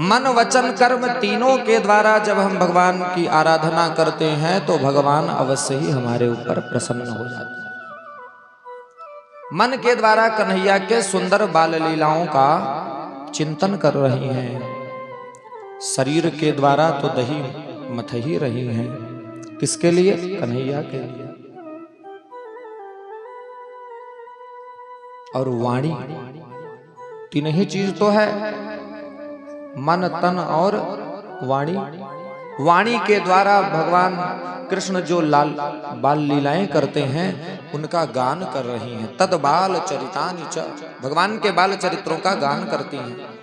मन वचन कर्म तीनों के द्वारा जब हम भगवान की आराधना करते हैं तो भगवान अवश्य ही हमारे ऊपर प्रसन्न हो जाते हैं। मन के द्वारा कन्हैया के सुंदर बाल लीलाओं का चिंतन कर रही हैं, शरीर के द्वारा तो दही मथ ही रही हैं। किसके लिए? कन्हैया के लिए। और वाणी, तीन ही चीज तो है, मन तन और वाणी। वाणी के द्वारा भगवान कृष्ण जो बाल लीलाएं करते हैं उनका गान कर रही हैं। तद बाल चरितानि च, भगवान के बाल चरित्रों का गान करती हैं।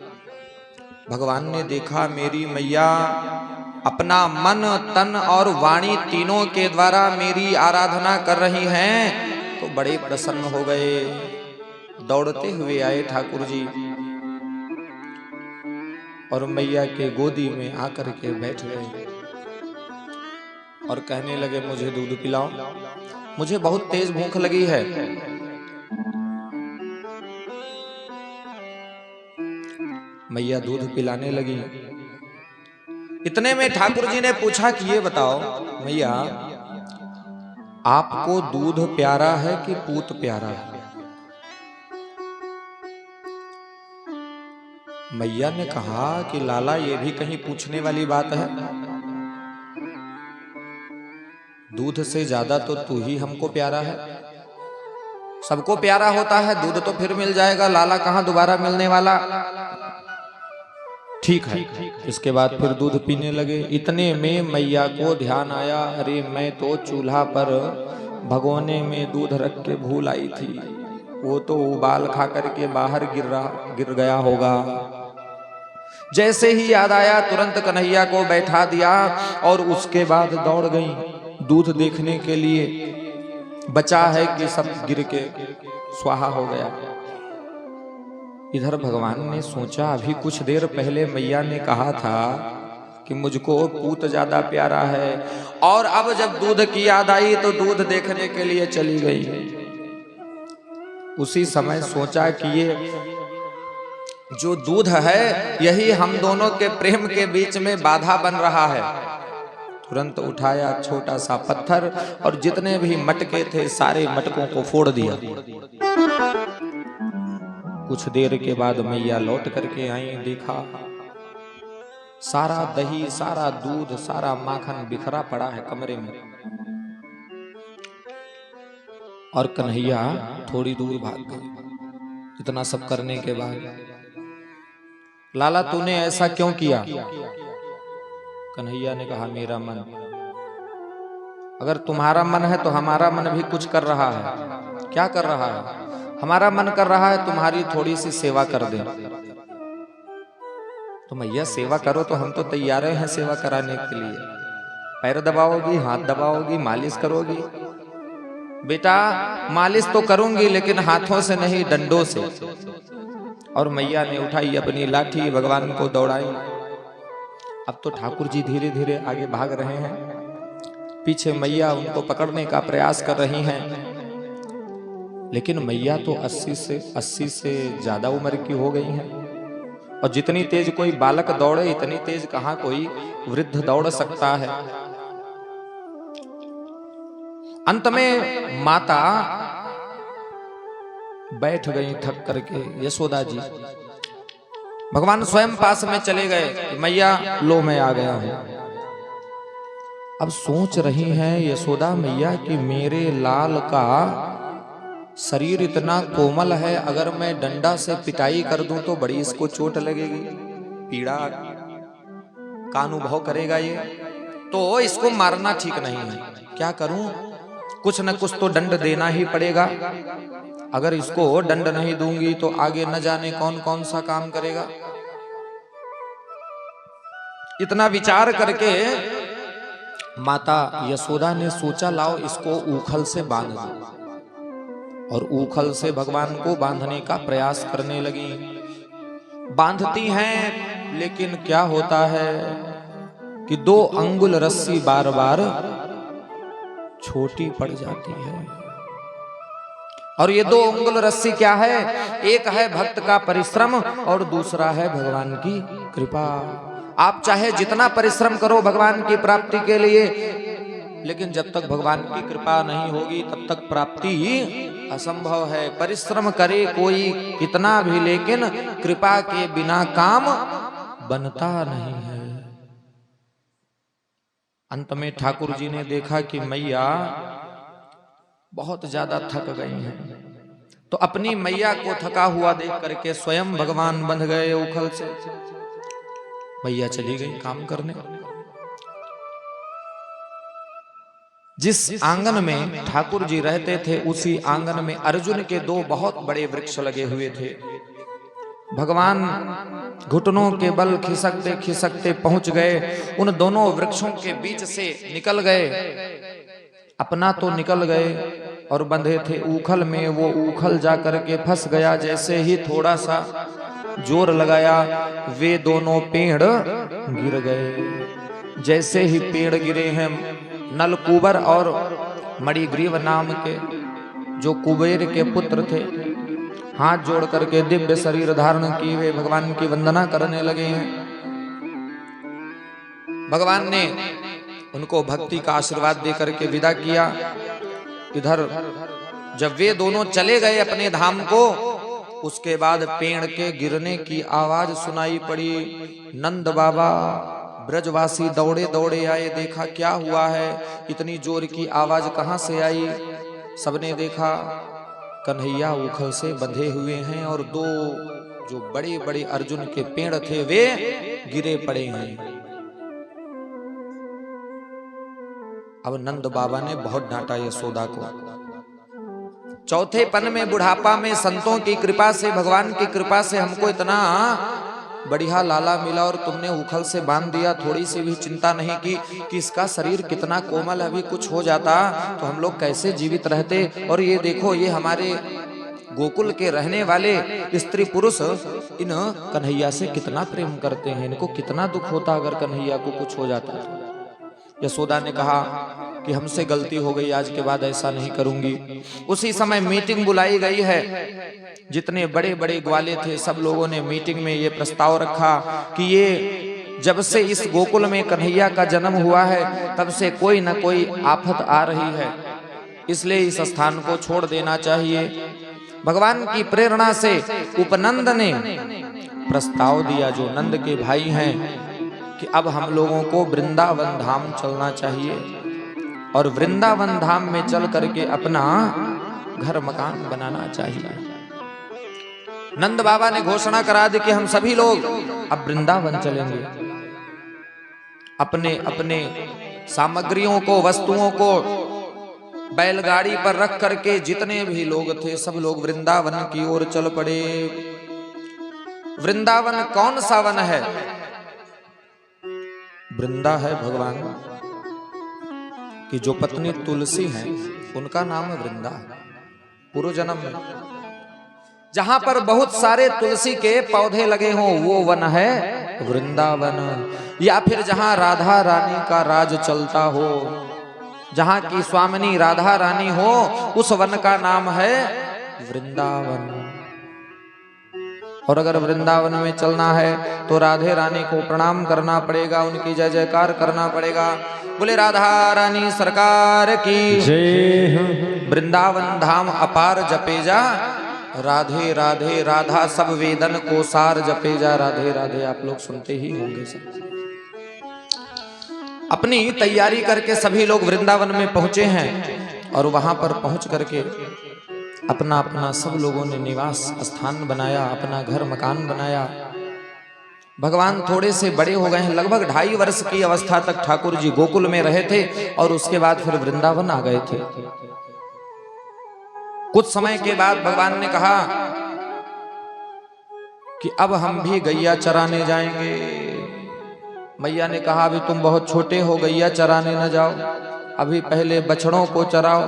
भगवान ने देखा मेरी मैया अपना मन तन और वाणी तीनों के द्वारा मेरी आराधना कर रही हैं, तो बड़े प्रसन्न हो गए। दौड़ते हुए आए ठाकुर जी और मैया के गोदी में आकर के बैठ गए और कहने लगे मुझे दूध पिलाओ, मुझे बहुत तेज भूख लगी है। मैया दूध पिलाने लगी। इतने में ठाकुर जी ने पूछा कि ये बताओ मैया, आपको दूध प्यारा है कि पूत प्यारा है? मैया ने कहा कि लाला ये भी कहीं पूछने वाली बात है, दूध से ज्यादा तो तू ही हमको प्यारा है। सबको प्यारा होता है, दूध तो फिर मिल जाएगा, लाला कहां दोबारा मिलने वाला। ठीक है। इसके बाद फिर दूध पीने लगे। इतने में मैया को ध्यान आया, अरे मैं तो चूल्हा पर भगोने में दूध रख के भूल आई थी, वो तो उबाल खा करके बाहर गिर गया होगा। जैसे ही याद आया तुरंत कन्हैया को बैठा दिया और उसके बाद दौड़ गई दूध देखने के लिए, बचा है कि सब गिर के स्वाहा हो गया। इधर भगवान ने सोचा अभी कुछ देर पहले मैया ने कहा था कि मुझको पूत ज्यादा प्यारा है, और अब जब दूध की याद आई तो दूध देखने के लिए चली गई। उसी समय सोचा कि ये जो दूध है यही हम दोनों के प्रेम के बीच में बाधा बन रहा है। तुरंत उठाया छोटा सा पत्थर और जितने भी मटके थे सारे मटकों को फोड़ दिया। कुछ देर के बाद मैया लौट करके आई, देखा सारा दही, सारा दूध, सारा माखन बिखरा पड़ा है कमरे में। और कन्हैया थोड़ी दूर भाग गई। इतना सब करने के बाद, लाला तूने ऐसा क्यों किया? कन्हैया ने कहा मेरा मन, अगर तुम्हारा मन है तो हमारा मन भी कुछ कर रहा है। क्या कर रहा है? हमारा मन कर रहा है तुम्हारी थोड़ी सी सेवा कर दे। तो मैया सेवा करो तो हम तो तैयार हैं सेवा कराने के लिए। पैर दबाओगी, हाथ दबाओगी, मालिश करोगी? बेटा मालिश तो करूंगी लेकिन हाथों से नहीं, डंडों से। और मैया ने उठाई अपनी लाठी, भगवान को दौड़ाई। अब तो ठाकुर जी धीरे धीरे आगे भाग रहे हैं, पीछे मैया उनको पकड़ने का प्रयास कर रही हैं। लेकिन मैया तो 80 से ज्यादा उम्र की हो गई हैं, और जितनी तेज कोई बालक दौड़े इतनी तेज कहां कोई वृद्ध दौड़ सकता है। अंत में माता बैठ गई थक करके। यशोदा जी, भगवान स्वयं पास में चले गए। मैया लो मैं आ गया हूं। अब सोच रही हैं यशोदा मैया कि मेरे लाल का शरीर इतना कोमल है, अगर मैं डंडा से पिटाई कर दूं तो बड़ी इसको चोट लगेगी, पीड़ा का अनुभव करेगा ये, तो इसको मारना ठीक नहीं है। क्या करूं? कुछ न कुछ तो दंड देना ही पड़ेगा। अगर इसको दंड नहीं दूंगी तो आगे न जाने कौन कौन सा काम करेगा। इतना विचार करके माता यशोदा ने सोचा लाओ इसको ऊखल से बांध दो, और ऊखल से भगवान को बांधने का प्रयास करने लगी। बांधती हैं, लेकिन क्या होता है कि 2 अंगुल रस्सी बार बार छोटी पड़ जाती है। और ये 2 अंगुल रस्सी क्या है? एक है भक्त का परिश्रम और दूसरा है भगवान की कृपा। आप चाहे जितना परिश्रम करो भगवान की प्राप्ति के लिए, लेकिन जब तक भगवान की कृपा नहीं होगी तब तक प्राप्ति असंभव है। परिश्रम करे कोई कितना भी, लेकिन कृपा के बिना काम बनता नहीं है। अंत में ठाकुर जी ने देखा कि मैया बहुत ज्यादा थक गई हैं, तो तो अपनी मैया को थका हुआ देख करके स्वयं भगवान बंध गए उखल से। मैया चली गई काम करने। जिस आंगन में ठाकुर जी रहते थे उसी आंगन में अर्जुन के दो बहुत बड़े वृक्ष लगे हुए थे। भगवान घुटनों के बल खिसकते खिसकते पहुंच गए, उन दोनों वृक्षों के बीच से निकल गए। अपना तो निकल गए और बंधे थे ऊखल में, वो ऊखल जा करके फंस गया। जैसे ही थोड़ा सा जोर लगाया वे दोनों पेड़ गिर गए। जैसे ही पेड़ गिरे हैं, नलकूबर और मणिग्रीव नाम के जो कुबेर के पुत्र थे, हाथ जोड़ करके दिव्य शरीर धारण किए हुए भगवान की वंदना करने लगे हैं। भगवान ने उनको भक्ति का आशीर्वाद दे करके विदा किया। इधर जब वे दोनों चले गए अपने धाम को, उसके बाद पेड़ के गिरने की आवाज सुनाई पड़ी। नंद बाबा ब्रजवासी दौड़े दौड़े आए, देखा क्या हुआ है, इतनी जोर की आवाज कहां से आई। सबने देखा कन्हैया उखल से बंधे हुए हैं और दो जो बड़े बड़े अर्जुन के पेड़ थे वे गिरे पड़े हैं। अब नंद बाबा ने बहुत डांटा यशोदा को। चौथे पन में बुढ़ापा में संतों की कृपा से, भगवान की कृपा से हमको इतना बढ़िया लाला मिला और तुमने उखल से बांध दिया। थोड़ी सी भी चिंता नहीं की कि इसका शरीर कितना कोमल, अभी कुछ हो जाता तो हम लोग कैसे जीवित रहते। और ये देखो, ये हमारे गोकुल के रहने वाले स्त्री पुरुष इन कन्हैया से कितना प्रेम करते हैं, इनको कितना दुख होता अगर कन्हैया को कुछ हो जाता। यशोदा ने कहा कि हमसे गलती हो गई, आज के बाद ऐसा नहीं करूंगी। उसी समय मीटिंग बुलाई गई है। जितने बड़े बड़े ग्वाले थे सब लोगों ने मीटिंग में ये प्रस्ताव रखा कि ये जब से इस गोकुल में कन्हैया का जन्म हुआ है तब से कोई न कोई आफत आ रही है, इसलिए इस स्थान को छोड़ देना चाहिए। भगवान की प्रेरणा से उपनंद ने प्रस्ताव दिया, जो नंद के भाई हैं, कि अब हम लोगों को वृंदावन धाम चलना चाहिए और वृंदावन धाम में चल करके अपना घर मकान बनाना चाहिए। नंद बाबा ने घोषणा करा दी कि हम सभी लोग अब वृंदावन चलेंगे। अपने अपने सामग्रियों को, वस्तुओं को बैलगाड़ी पर रख करके जितने भी लोग थे सब लोग वृंदावन की ओर चल पड़े। वृंदावन कौन सा वन है? वृंदा है भगवान की जो पत्नी तुलसी है, उनका नाम वृंदा। पूर्व जन्म में जहां पर बहुत सारे तुलसी के पौधे लगे हों वो वन है वृंदावन। या फिर जहां राधा रानी का राज चलता हो, जहां की स्वामिनी राधा रानी हो, उस वन का नाम है वृंदावन। और अगर वृंदावन में चलना है तो राधे रानी को प्रणाम करना पड़ेगा, उनकी जय जयकार करना पड़ेगा। बोले राधा रानी सरकार की जय। वृंदावन धाम अपार जपे जा, राधे राधे राधा सब वेदन को सार जपे जा। राधे राधे आप लोग सुनते ही होंगे सब। अपनी तैयारी करके सभी लोग वृंदावन में पहुंचे हैं और वहां पर पहुंच करके अपना अपना सब लोगों ने निवास स्थान बनाया, अपना घर मकान बनाया। भगवान थोड़े से बड़े हो गए हैं, लगभग 2.5 वर्ष की अवस्था तक ठाकुर जी गोकुल में रहे थे और उसके बाद फिर वृंदावन आ गए थे। कुछ समय के बाद भगवान ने कहा कि अब हम भी गैया चराने जाएंगे। मैया ने कहा अभी तुम बहुत छोटे हो, गैया चराने न जाओ, अभी पहले बछड़ों को चराओ।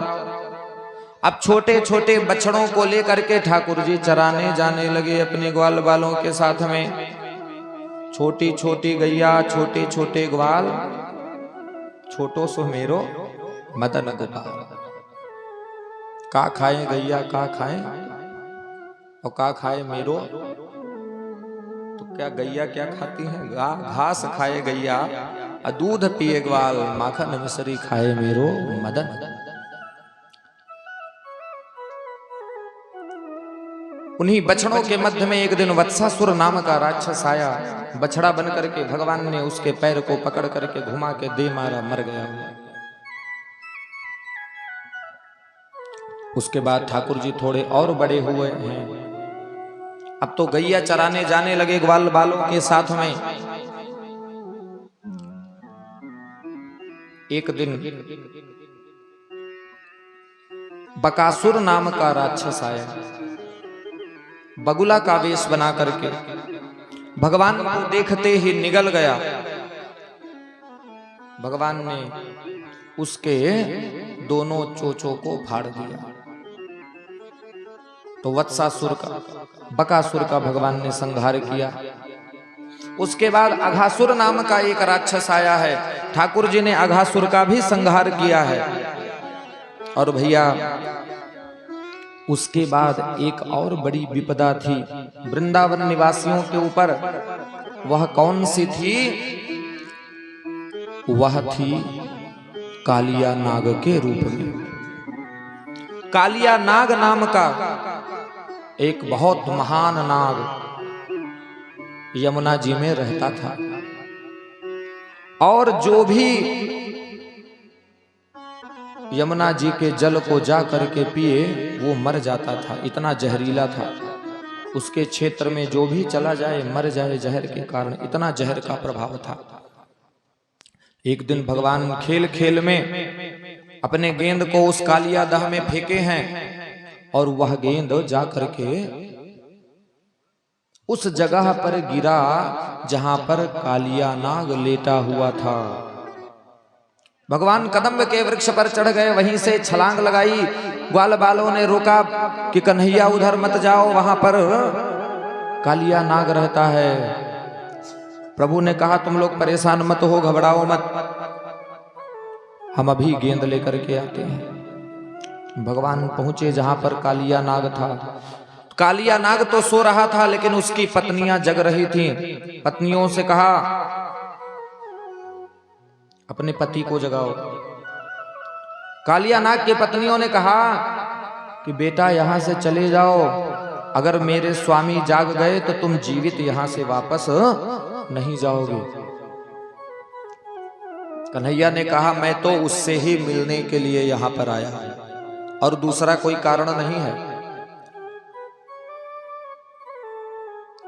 अब छोटे छोटे बछड़ों को लेकर के ठाकुर जी चराने जाने लगे अपने ग्वाल बालों के साथ में। छोटी छोटी गैया, छोटे छोटे ग्वाल, छोटो सो मेरो मदन गोपाल। का खाए गैया का खाए और का खाए मेरो। तो क्या गैया क्या खाती है? घास खाए गैया, दूध पिए ग्वाल, माखन मिश्री खाए मेरो मदन। उन्हीं बछड़ों के मध्य में एक दिन वत्सासुर नाम का राक्षस आया। बछड़ा बन करके भगवान ने उसके पैर को पकड़ करके घुमा के दे मारा, मर गया। उसके बाद ठाकुर जी थोड़े और बड़े हुए हैं। अब तो गैया चराने जाने लगे ग्वाल बालों के साथ में। एक दिन बकासुर नाम का राक्षस आया, बगुला का वेश बना करके भगवान को देखते ही निगल गया। भगवान ने उसके दोनों चोंचों को फाड़ दिया। तो वत्सासुर का, बकासुर का भगवान ने संहार किया। उसके बाद अघासुर नाम का एक राक्षस आया है, ठाकुर जी ने अघासुर का भी संहार किया है। और भैया उसके बाद एक और बड़ी विपदा थी वृंदावन निवासियों के ऊपर। वह कौन सी थी? वह थी कालिया नाग के रूप में। कालिया नाग नाम का एक बहुत महान नाग यमुना जी में रहता था, और जो भी यमुना जी के जल को जा करके पिए वो मर जाता था, इतना जहरीला था। उसके क्षेत्र में जो भी चला जाए मर जाए जहर के कारण, इतना जहर का प्रभाव था। एक दिन भगवान खेल खेल में अपने गेंद को उस कालिया दह में फेंके हैं, और वह गेंद जा करके उस जगह पर गिरा जहां पर कालिया नाग लेटा हुआ था। भगवान कदम्ब के वृक्ष पर चढ़ गए, वहीं से छलांग लगाई। ग्वाल बालों ने रोका कि कन्हैया उधर मत जाओ, वहां पर कालिया नाग रहता है। प्रभु ने कहा तुम लोग परेशान मत हो, घबराओ मत, हम अभी गेंद लेकर के आते हैं। भगवान पहुंचे जहां पर कालिया नाग था। कालिया नाग तो सो रहा था, लेकिन उसकी पत्नियां जग रही थीं। पत्नियों से कहा अपने पति को जगाओ। कालिया नाग की पत्नियों ने कहा कि बेटा यहां से चले जाओ, अगर मेरे स्वामी जाग गए तो तुम जीवित यहां से वापस नहीं जाओगे। कन्हैया ने कहा मैं तो उससे ही मिलने के लिए यहां पर आया हूं और दूसरा कोई कारण नहीं है।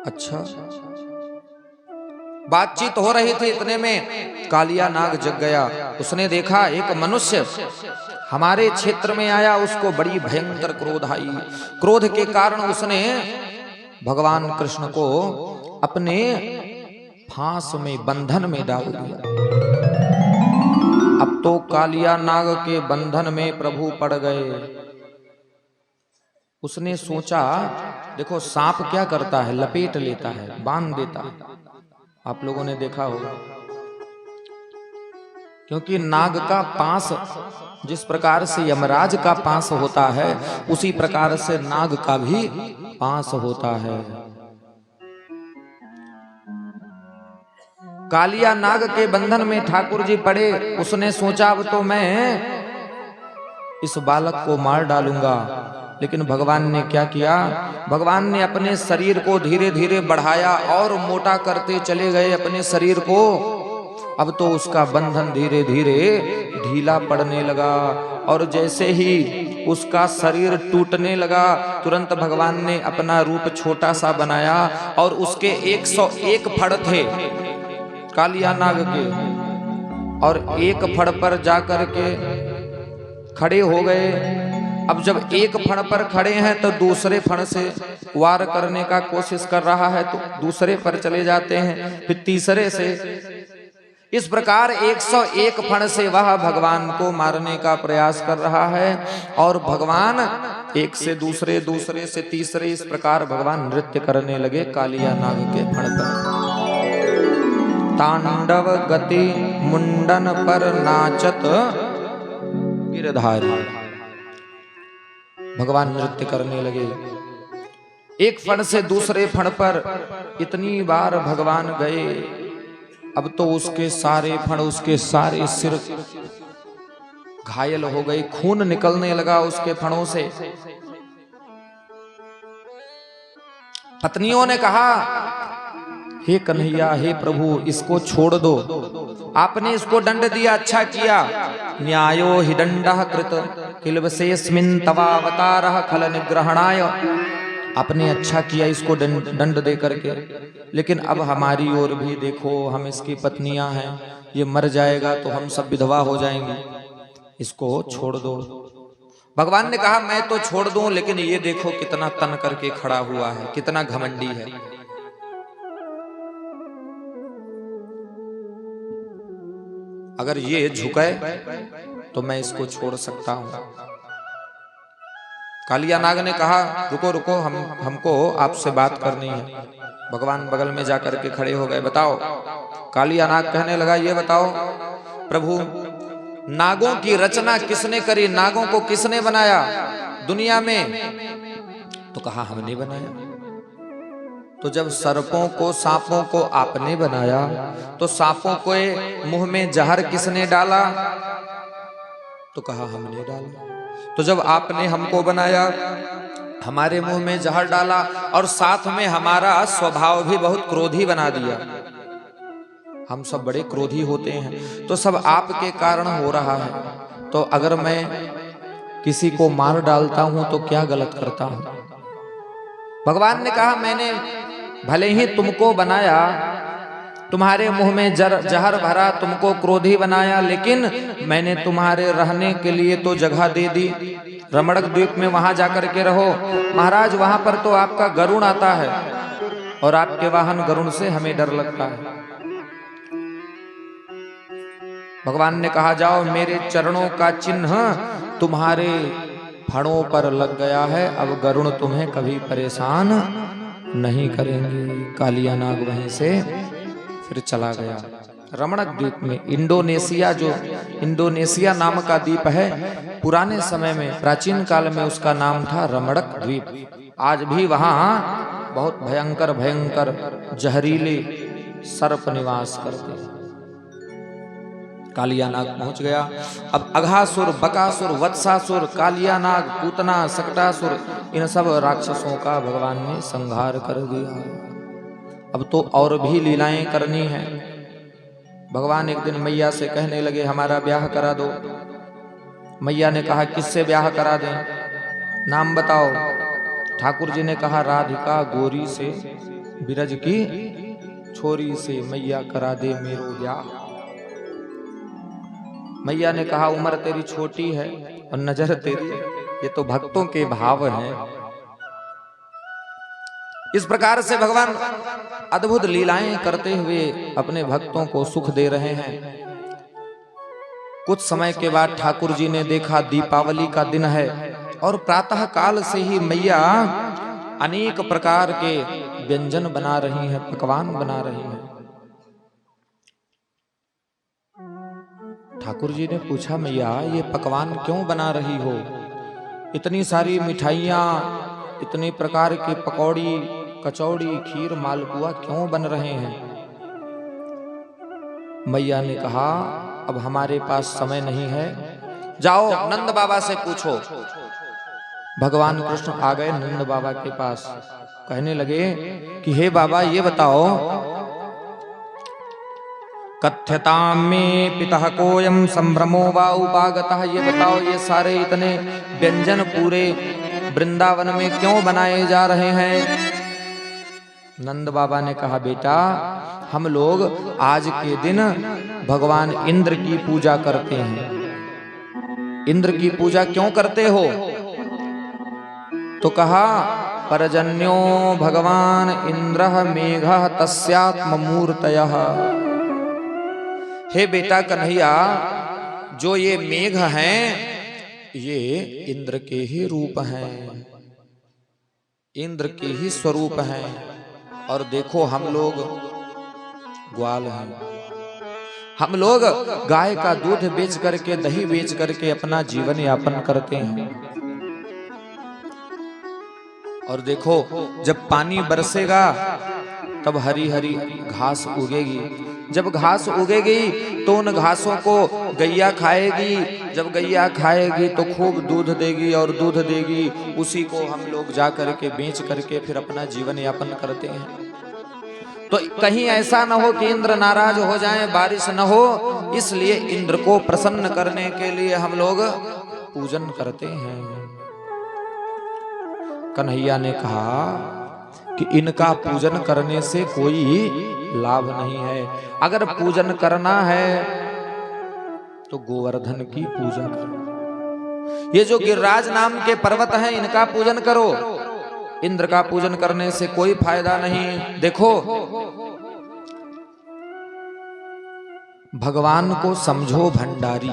अच्छा, बातचीत हो रही थी, इतने में कालिया नाग जग गया। उसने देखा एक मनुष्य हमारे क्षेत्र में आया, उसको बड़ी भयंकर क्रोध आई। क्रोध के कारण उसने भगवान कृष्ण को अपने फांस में, बंधन में डाल दिया। अब तो कालिया नाग के बंधन में प्रभु पड़ गए। उसने सोचा, देखो सांप क्या करता है, लपेट लेता है, बांध देता है, आप लोगों ने देखा होगा। क्योंकि नाग का पांस जिस प्रकार से यमराज का पांस होता है, उसी प्रकार से नाग का भी पांस होता है। कालिया नाग के बंधन में ठाकुर जी पड़े। उसने सोचा अब तो मैं इस बालक को मार डालूंगा, लेकिन भगवान ने क्या किया? भगवान ने अपने शरीर को धीरे धीरे बढ़ाया और मोटा करते चले गए अपने शरीर को। अब तो उसका बंधन धीरे धीरे ढीला पड़ने लगा, और जैसे ही उसका शरीर टूटने लगा, तुरंत भगवान ने अपना रूप छोटा सा बनाया, और उसके 101 फड़ थे कालिया नाग के, और एक फड़ पर जाकर के खड़े हो गए। अब जब एक फण पर खड़े हैं तो दूसरे फण से वार करने का कोशिश कर रहा है, तो दूसरे पर चले जाते हैं, फिर तीसरे से। इस प्रकार 101 फण से वह भगवान को मारने का प्रयास कर रहा है, और भगवान एक से दूसरे, दूसरे से तीसरे, इस प्रकार भगवान नृत्य करने लगे कालिया नाग के फण पर। तांडव गति मुंडन पर नाचत गिरधारी। भगवान नृत्य करने लगे। एक फण से दूसरे फण पर इतनी बार भगवान गए, अब तो उसके सारे फण, उसके सारे सिर घायल हो गए, खून निकलने लगा उसके फणों से। पत्नियों ने कहा हे कन्हैया, हे प्रभु, इसको छोड़ दो। आपने इसको दंड दिया, अच्छा किया। न्यायो हि दंडः कृत किलवसेस्मिन् तवावतारः खल निग्रहणाय। आपने अच्छा किया इसको दंड दे करके, लेकिन अब हमारी ओर भी देखो, हम इसकी पत्नियां हैं, ये मर जाएगा तो हम सब विधवा हो जाएंगे, इसको छोड़ दो। भगवान ने कहा मैं तो छोड़ दूं, लेकिन ये देखो कितना तन करके खड़ा हुआ है, कितना घमंडी है। अगर ये झुके तो मैं इसको छोड़ सकता हूं। कालिया नाग ने कहा रुको रुको, हमको आपसे बात करनी है। भगवान बगल में जाकर के खड़े हो गए। बताओ। कालिया नाग कहने लगा ये बताओ प्रभु, नागों की रचना किसने करी, नागों को किसने बनाया दुनिया में? तो कहा हमने बनाया। तो जब सर्पों को सांपों को आपने बनाया, तो सांपों के मुंह में जहर किसने डाला? तो कहा हमने डाला। तो जब आपने हमको बनाया, हमारे मुंह में जहर डाला और साथ में हमारा स्वभाव भी बहुत क्रोधी बना दिया, हम सब बड़े क्रोधी होते हैं, तो सब आपके कारण हो रहा है। तो अगर मैं किसी को मार डालता हूं तो क्या गलत करता हूं? भगवान ने कहा मैंने भले ही तुमको बनाया, तुम्हारे मुंह में जहर भरा, तुमको क्रोधी बनाया, लेकिन मैंने तुम्हारे रहने के लिए तो जगह दे दी। रमणक द्वीप में वहां जाकर के रहो। महाराज वहां पर तो आपका गरुण आता है और आपके वाहन गरुण से हमें डर लगता है। भगवान ने कहा जाओ, मेरे चरणों का चिन्ह तुम्हारे फणों पर लग गया है, अब गरुण तुम्हें कभी परेशान नहीं करेंगे। कालिया नाग वहीं से फिर चला गया। रमणक द्वीप में, इंडोनेशिया, जो इंडोनेशिया नाम का द्वीप है, पुराने समय में प्राचीन काल में उसका नाम था रमणक द्वीप। आज भी वहां बहुत भयंकर भयंकर जहरीले सर्प निवास करते हैं। कालिया नाग पहुंच गया। अब अघासुर, बकासुर, वत्सासुर, कालिया नाग, पूतना, सकटासुर, इन सब राक्षसों का भगवान ने संहार कर दिया। अब तो और भी लीलाएं करनी है। भगवान एक दिन मैया से कहने लगे हमारा ब्याह करा दो। मैया ने कहा किससे ब्याह करा दें, नाम बताओ। ठाकुर जी ने कहा राधिका गोरी से, बिरज की छोरी से मैया करा दे मेरो ब्याह। मैया ने कहा उम्र तेरी छोटी है और नजर तेरी, ये तो भक्तों के भाव हैं। इस प्रकार से भगवान अद्भुत लीलाएं करते हुए अपने भक्तों को सुख दे रहे हैं। कुछ समय के बाद ठाकुर जी ने देखा दीपावली का दिन है और प्रातः काल से ही मैया अनेक प्रकार के व्यंजन बना रही हैं, पकवान बना रही हैं। ठाकुर जी ने पूछा मैया ये पकवान क्यों बना रही हो? इतनी सारी मिठाइयाँ, इतने प्रकार के पकौड़ी, कचौड़ी, खीर, मालपुआ क्यों बन रहे हैं? मैया ने कहा अब हमारे पास समय नहीं है, जाओ नंद बाबा से पूछो। भगवान कृष्ण आ गए नंद बाबा के पास। कहने लगे कि हे बाबा ये बताओ, कथ्यताम में पितः कोयम संभ्रमो वा उपागतः, ये बताओ ये सारे इतने व्यंजन पूरे वृंदावन में क्यों बनाए जा रहे हैं? नंद बाबा ने कहा बेटा हम लोग आज के दिन भगवान इंद्र की पूजा करते हैं। इंद्र की पूजा क्यों करते हो? तो कहा परजन्यो भगवान इंद्रः मेघः तस्यात्म मूर्तयः। हे बेटा कन्हैया, जो ये मेघ हैं ये इंद्र के ही रूप हैं, इंद्र के ही स्वरूप हैं। और देखो हम लोग ग्वाल हैं, हम लोग गाय का दूध बेच करके, दही बेच करके अपना जीवन यापन करते हैं। और देखो जब पानी बरसेगा तब हरी हरी घास उगेगी। जब घास उगेगी तो उन घासों को गैया खाएगी। जब गैया खाएगी तो खूब दूध देगी और दूध देगी, उसी को हम लोग जा करके बेच करके फिर अपना जीवन यापन करते हैं। तो कहीं ऐसा न हो कि इंद्र नाराज हो जाएं, बारिश न हो, इसलिए इंद्र को प्रसन्न करने के लिए हम लोग पूजन करते हैं। कन्हैया ने कहा कि इनका पूजन करने से कोई लाभ नहीं है। अगर पूजन करना है तो गोवर्धन की पूजा करो। ये जो गिरिराज नाम के पर्वत हैं, इनका पूजन करो। इंद्र का पूजन करने से कोई फायदा नहीं। देखो, भगवान को समझो भंडारी।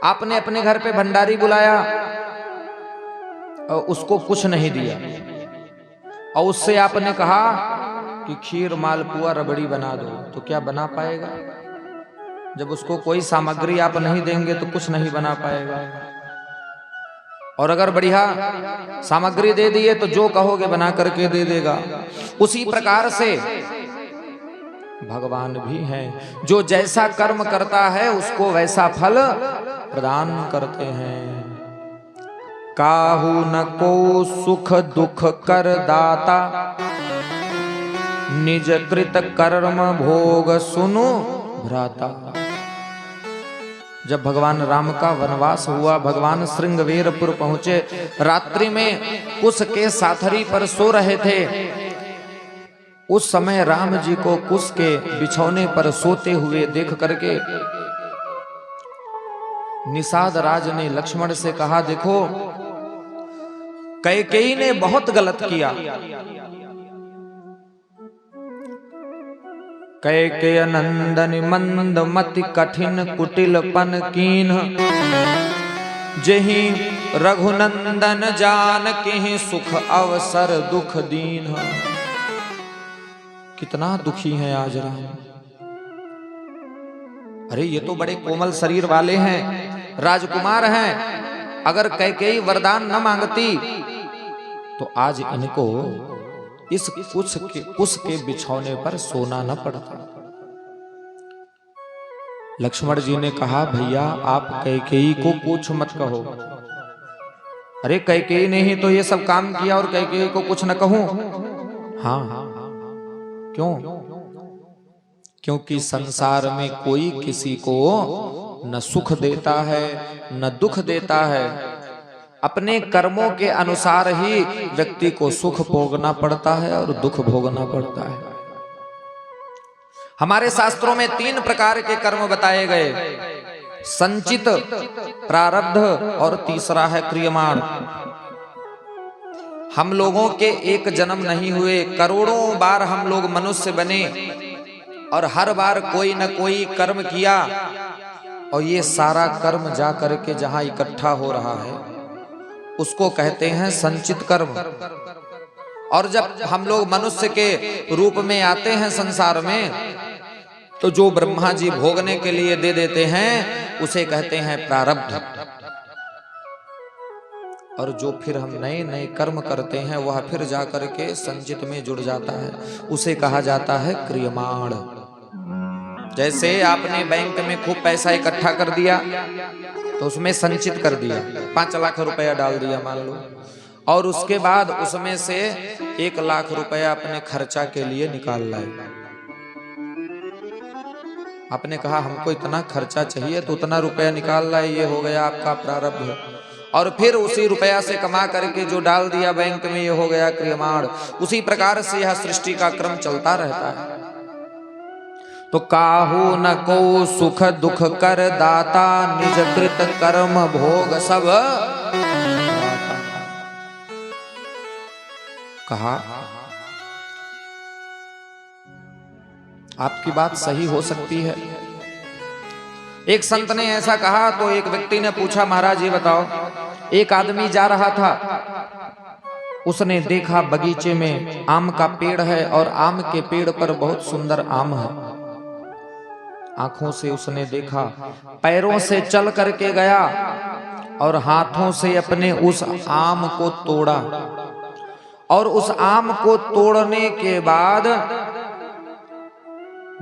आपने अपने घर पे भंडारी बुलाया और उसको कुछ नहीं दिया, और उससे आपने कहा कि खीर मालपुआ रबड़ी बना दो, तो क्या बना पाएगा? जब उसको कोई सामग्री आप नहीं देंगे तो कुछ नहीं बना पाएगा। और अगर बढ़िया सामग्री दे दिए तो जो कहोगे बना करके दे देगा। उसी प्रकार से भगवान भी हैं, जो जैसा कर्म करता है उसको वैसा फल प्रदान करते हैं। काहू न को सुख दुख कर दाता, निज कृत कर्म भोग सुनु भ्राता। जब भगवान राम का वनवास हुआ, भगवान श्रृंगवेरपुर पहुंचे, रात्रि में कुश के साथरी पर सो रहे थे। उस समय राम जी को कुश के बिछौने पर सोते हुए देख करके निषाद राज ने लक्ष्मण से कहा, देखो कैकेयी ने बहुत गलत किया। कैकेय नंदन मंद मति कठिन कुटिलपन कीन्ह, जेहि रघुनंदन जान के सुख अवसर दुख दीन। कितना दुखी है आज राम। अरे ये तो बड़े कोमल शरीर वाले हैं, राजकुमार हैं। अगर कैकेयी वरदान न मांगती तो आज इनको इस कुश के बिछौने पर सोना न पड़ता। लक्ष्मण जी ने कहा, भैया आप कैकेयी को कुछ मत कहो। अरे कैकेयी ने ही तो ये सब काम किया और कैकेयी को कुछ न कहूं? हाँ, क्यों? क्योंकि संसार में कोई किसी को न सुख देता है न दुख देता है। अपने कर्मों के अनुसार ही व्यक्ति को सुख भोगना पड़ता है और दुख भोगना पड़ता है। हमारे शास्त्रों में 3 प्रकार के कर्म बताए गए, संचित, प्रारब्ध और तीसरा है क्रियमाण। हम लोगों के एक जन्म नहीं हुए, करोड़ों बार हम लोग मनुष्य बने और हर बार कोई न कोई कर्म किया, और ये सारा कर्म जा करके जहां इकट्ठा हो रहा है उसको कहते हैं संचित कर्म। और जब हम लोग मनुष्य के रूप में आते हैं संसार में, तो जो ब्रह्मा जी भोगने के लिए दे देते हैं उसे कहते हैं प्रारब्ध। और जो फिर हम नए नए कर्म करते हैं वह फिर जाकर के संचित में जुड़ जाता है, उसे कहा जाता है क्रियमाण। जैसे आपने बैंक में खूब पैसा इकट्ठा कर दिया तो उसमें संचित कर दिया, 5 लाख रुपया डाल दिया मान लो, और उसके बाद उसमें से 1 लाख रुपया अपने खर्चा के लिए निकाल लाए। आपने कहा हमको इतना खर्चा चाहिए तो उतना रुपया निकाल लाए, ये हो गया आपका प्रारब्ध। और फिर उसी रुपया से कमा करके जो डाल दिया बैंक में, ये हो गया क्रियमाण। उसी प्रकार से यह सृष्टि का क्रम चलता रहता है। तो काहू न को सुख दुख कर दाता, निज कृत कर्म भोग सब कहा। आपकी बात सही हो सकती है। एक संत ने ऐसा कहा तो एक व्यक्ति ने पूछा, महाराज ये बताओ, एक आदमी जा रहा था, उसने देखा बगीचे में आम का पेड़ है और आम के पेड़ पर बहुत सुंदर आम है। आंखों से उसने देखा, पैरों से चल करके गया और हाथों से अपने उस आम को तोड़ा, और उस आम को तोड़ने के बाद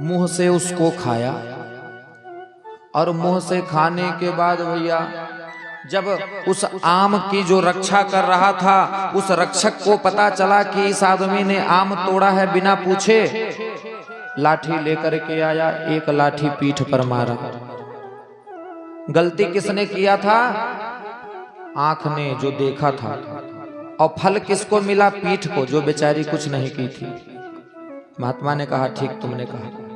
मुंह से उसको खाया, और मुंह से खाने के बाद भैया जब उस आम की जो रक्षा कर रहा था, उस रक्षक को पता चला कि इस आदमी ने आम तोड़ा है, बिना पूछे लाठी लेकर के आया, एक लाठी पीठ पर मारा। गलती किसने किया था? आंख ने, जो देखा था। और फल किसको मिला? पीठ को, जो बेचारी कुछ नहीं की थी। महात्मा ने कहा ठीक तुमने कहा,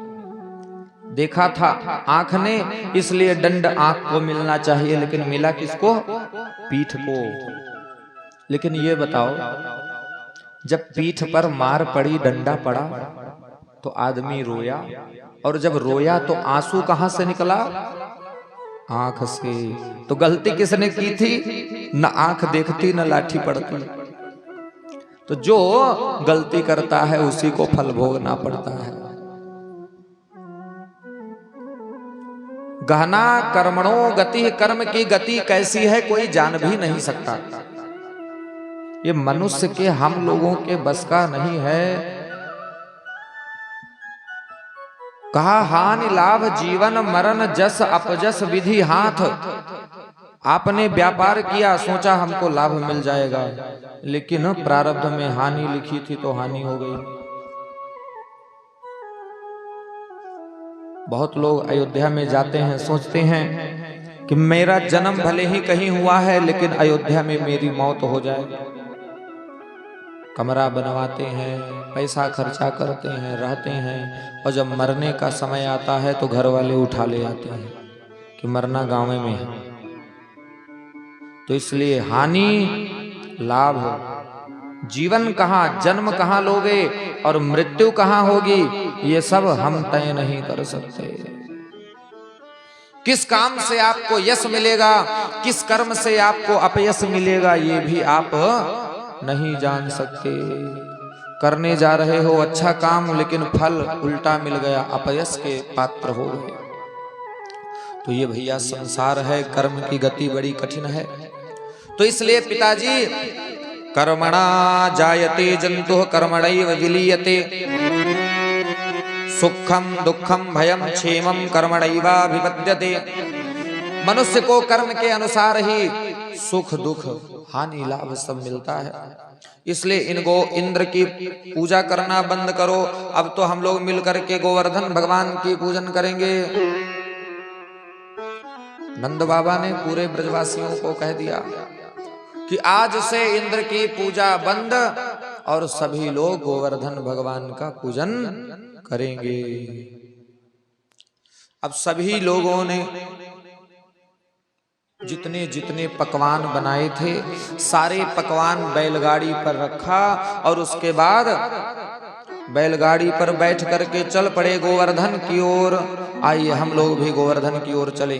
देखा था आंख ने, इसलिए दंड आंख को मिलना चाहिए, लेकिन मिला किसको? पीठ को। लेकिन ये बताओ, जब पीठ पर मार पड़ी, डंडा पड़ा, तो आदमी रोया, और जब रोया तो आंसू कहां से निकला? आंख से। तो गलती किसने की थी? न आंख देखती न लाठी पड़ती। तो जो गलती करता है उसी को फल भोगना पड़ता है। गहना कर्मणों गति, कर्म की गति कैसी है कोई जान भी नहीं सकता। ये मनुष्य के, हम लोगों के बस का नहीं है। कहा हानि लाभ जीवन मरण, जस अपजस विधि हाथ। आपने व्यापार किया, सोचा हमको लाभ मिल जाएगा, लेकिन प्रारब्ध में हानि लिखी थी तो हानि हो गई। बहुत लोग अयोध्या में जाते हैं, सोचते हैं कि मेरा जन्म भले ही कहीं हुआ है, लेकिन अयोध्या में मेरी मौत हो जाए। कमरा बनवाते हैं, पैसा खर्चा करते हैं, रहते हैं, और जब मरने का समय आता है तो घर वाले उठा ले आते हैं कि मरना गांव में है। तो इसलिए हानि लाभ, जीवन कहाँ, जन्म कहाँ लोगे और मृत्यु कहाँ होगी, ये सब हम तय नहीं कर सकते। किस काम से आपको यश मिलेगा, किस कर्म से आपको अपयश मिलेगा, ये भी आप नहीं जान सकते। करने जा रहे हो अच्छा काम, लेकिन फल उल्टा मिल गया, अपयश के पात्र हो गए। तो ये भैया संसार है, कर्म की गति बड़ी कठिन है। तो इसलिए पिताजी, कर्मणा जायते जंतु कर्मणैव विलीयते, सुखम दुखम भयम क्षेमम कर्मणैवाभिपद्यते। मनुष्य को कर्म के अनुसार ही सुख दुख हानि लाभ सब मिलता है। इसलिए इनको इंद्र की पूजा करना बंद करो। अब तो हम लोग मिलकर के गोवर्धन भगवान की पूजन करेंगे। नंद बाबा ने पूरे ब्रजवासियों को कह दिया कि आज से इंद्र की पूजा बंद, और सभी लोग गोवर्धन भगवान का पूजन करेंगे। अब सभी लोगों ने जितने जितने पकवान बनाए थे, सारे पकवान बैलगाड़ी पर रखा, और उसके बाद बैलगाड़ी पर बैठ करके चल पड़े गोवर्धन की ओर। आइए हम लोग भी गोवर्धन की ओर चले।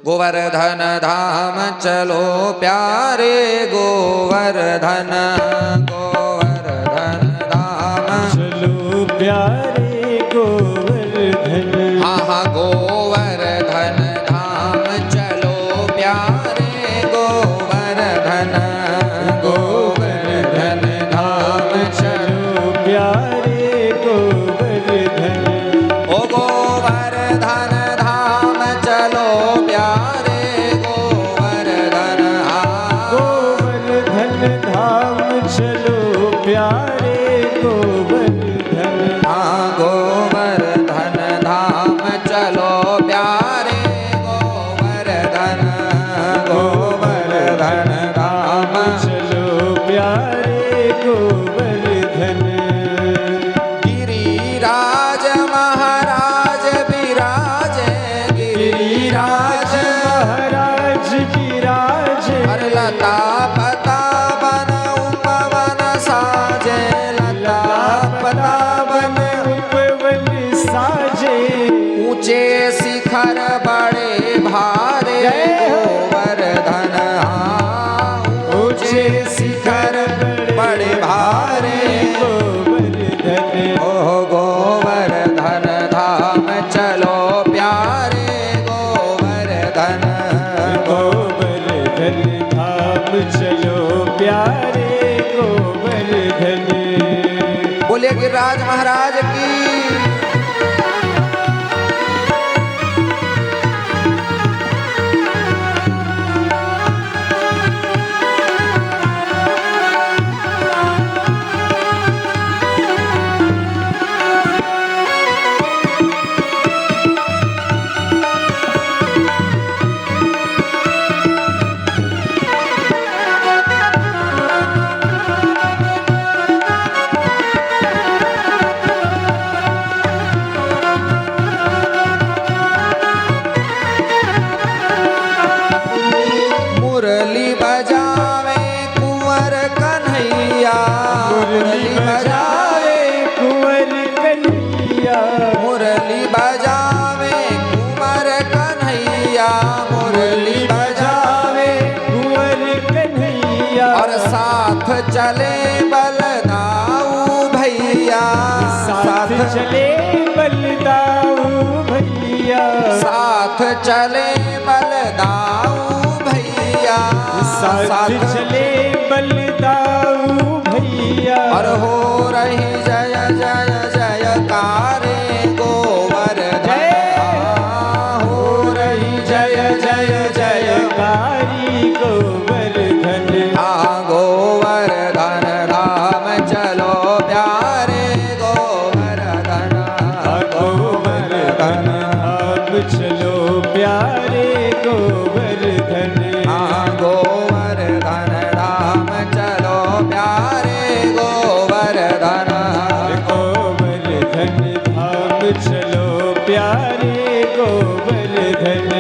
गोवर्धन धाम चलो प्यारे, गोवर्धन गोवर्धन धाम चलो प्यारे गोवर्धन। हाँ हाँ गोवर्धन धाम चलो प्यारे, गोवर्धन गोवर्धन धाम चलो प्यारे गोवर्धन। ओ गोवर्धन धाम चलो प्यारे, गोवर्धन गोवर्धन धाम चलो प्यारे गोवर्धन। हाँ गोवर्धन धाम चलो प्यारे, गोवर्धन गोवर्धन धाम चलो प्यारे गोवर्धन। गिरिराज महाराज विराजे, गिरिराज महाराज विराज। हर लता पता बन उपवन साजे, लता पता बन उपवन साजे। ऊंचे शिखर बड़े भारे, गोवर्धन ऊंचे शिखर बड़े भारे, गोवर्धन। ओ गोवर्धन धाम चलो प्यारे, गोवर्धन गोवर्धन धाम चलो प्यारे गोवर्धन। बोले गिरिराज महाराज की। कन्हैया मुरली बजावे कुंवर कन्हैया, मुरली बजावे कुंवर कन्हैया, मुरली बजावे कुंवर कन्हैया, और साथ चले बलदाऊ भैया, साथ चले बलदाऊ भैया, साथ चले बलदाऊ भैया, साथ चले बलदाऊ भैया, और हो रही जय जय जयकारे गोवर्धन, हो रही जय जय जयकारी गोवर्धन, गोवर्धन धाम चलो प्यारे गोवर्धन, गोवर्धन धाम चलो प्यारे गोवर्धन, गोवर्धन धाम चलो प्यारे गोवर्धन, गोवर्धन धाम चलो प्यारे गोवर्धन।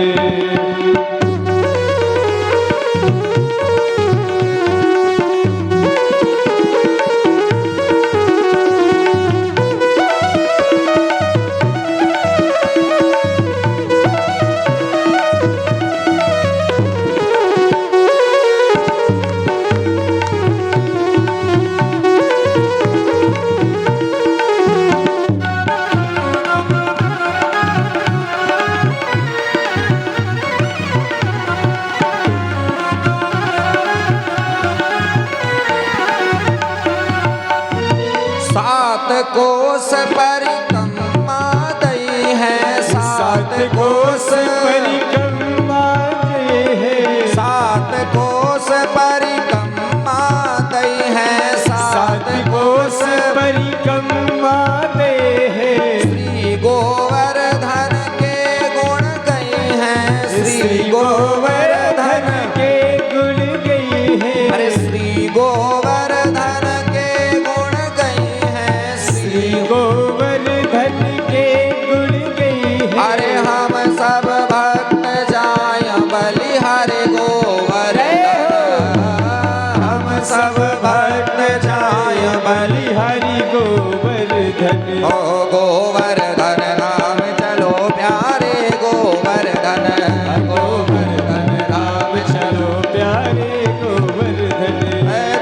सात कोस परिक्रमा दई है, सात कोस परिक्रमा दे है, सात कोस परिक्रमा दई है, सात कोस परिक्रमा दे है, श्री गोवर्धन के गुण गई हैं, श्री गोवर्धन के गुण गई है, अरे श्री गोवर्धन के गुण गई हैं, श्री गोवर्धन के गुण गई है, अरे हम सब भक्त जाय बलिहारे गोवर्धन, हम सब भक्त जाय बलिहारी गोवर्धन, ओ गोवर्धन नाम चलो प्यारे गोवर्धन, गोवर्धन धाम चलो प्यारे गोवर्धन,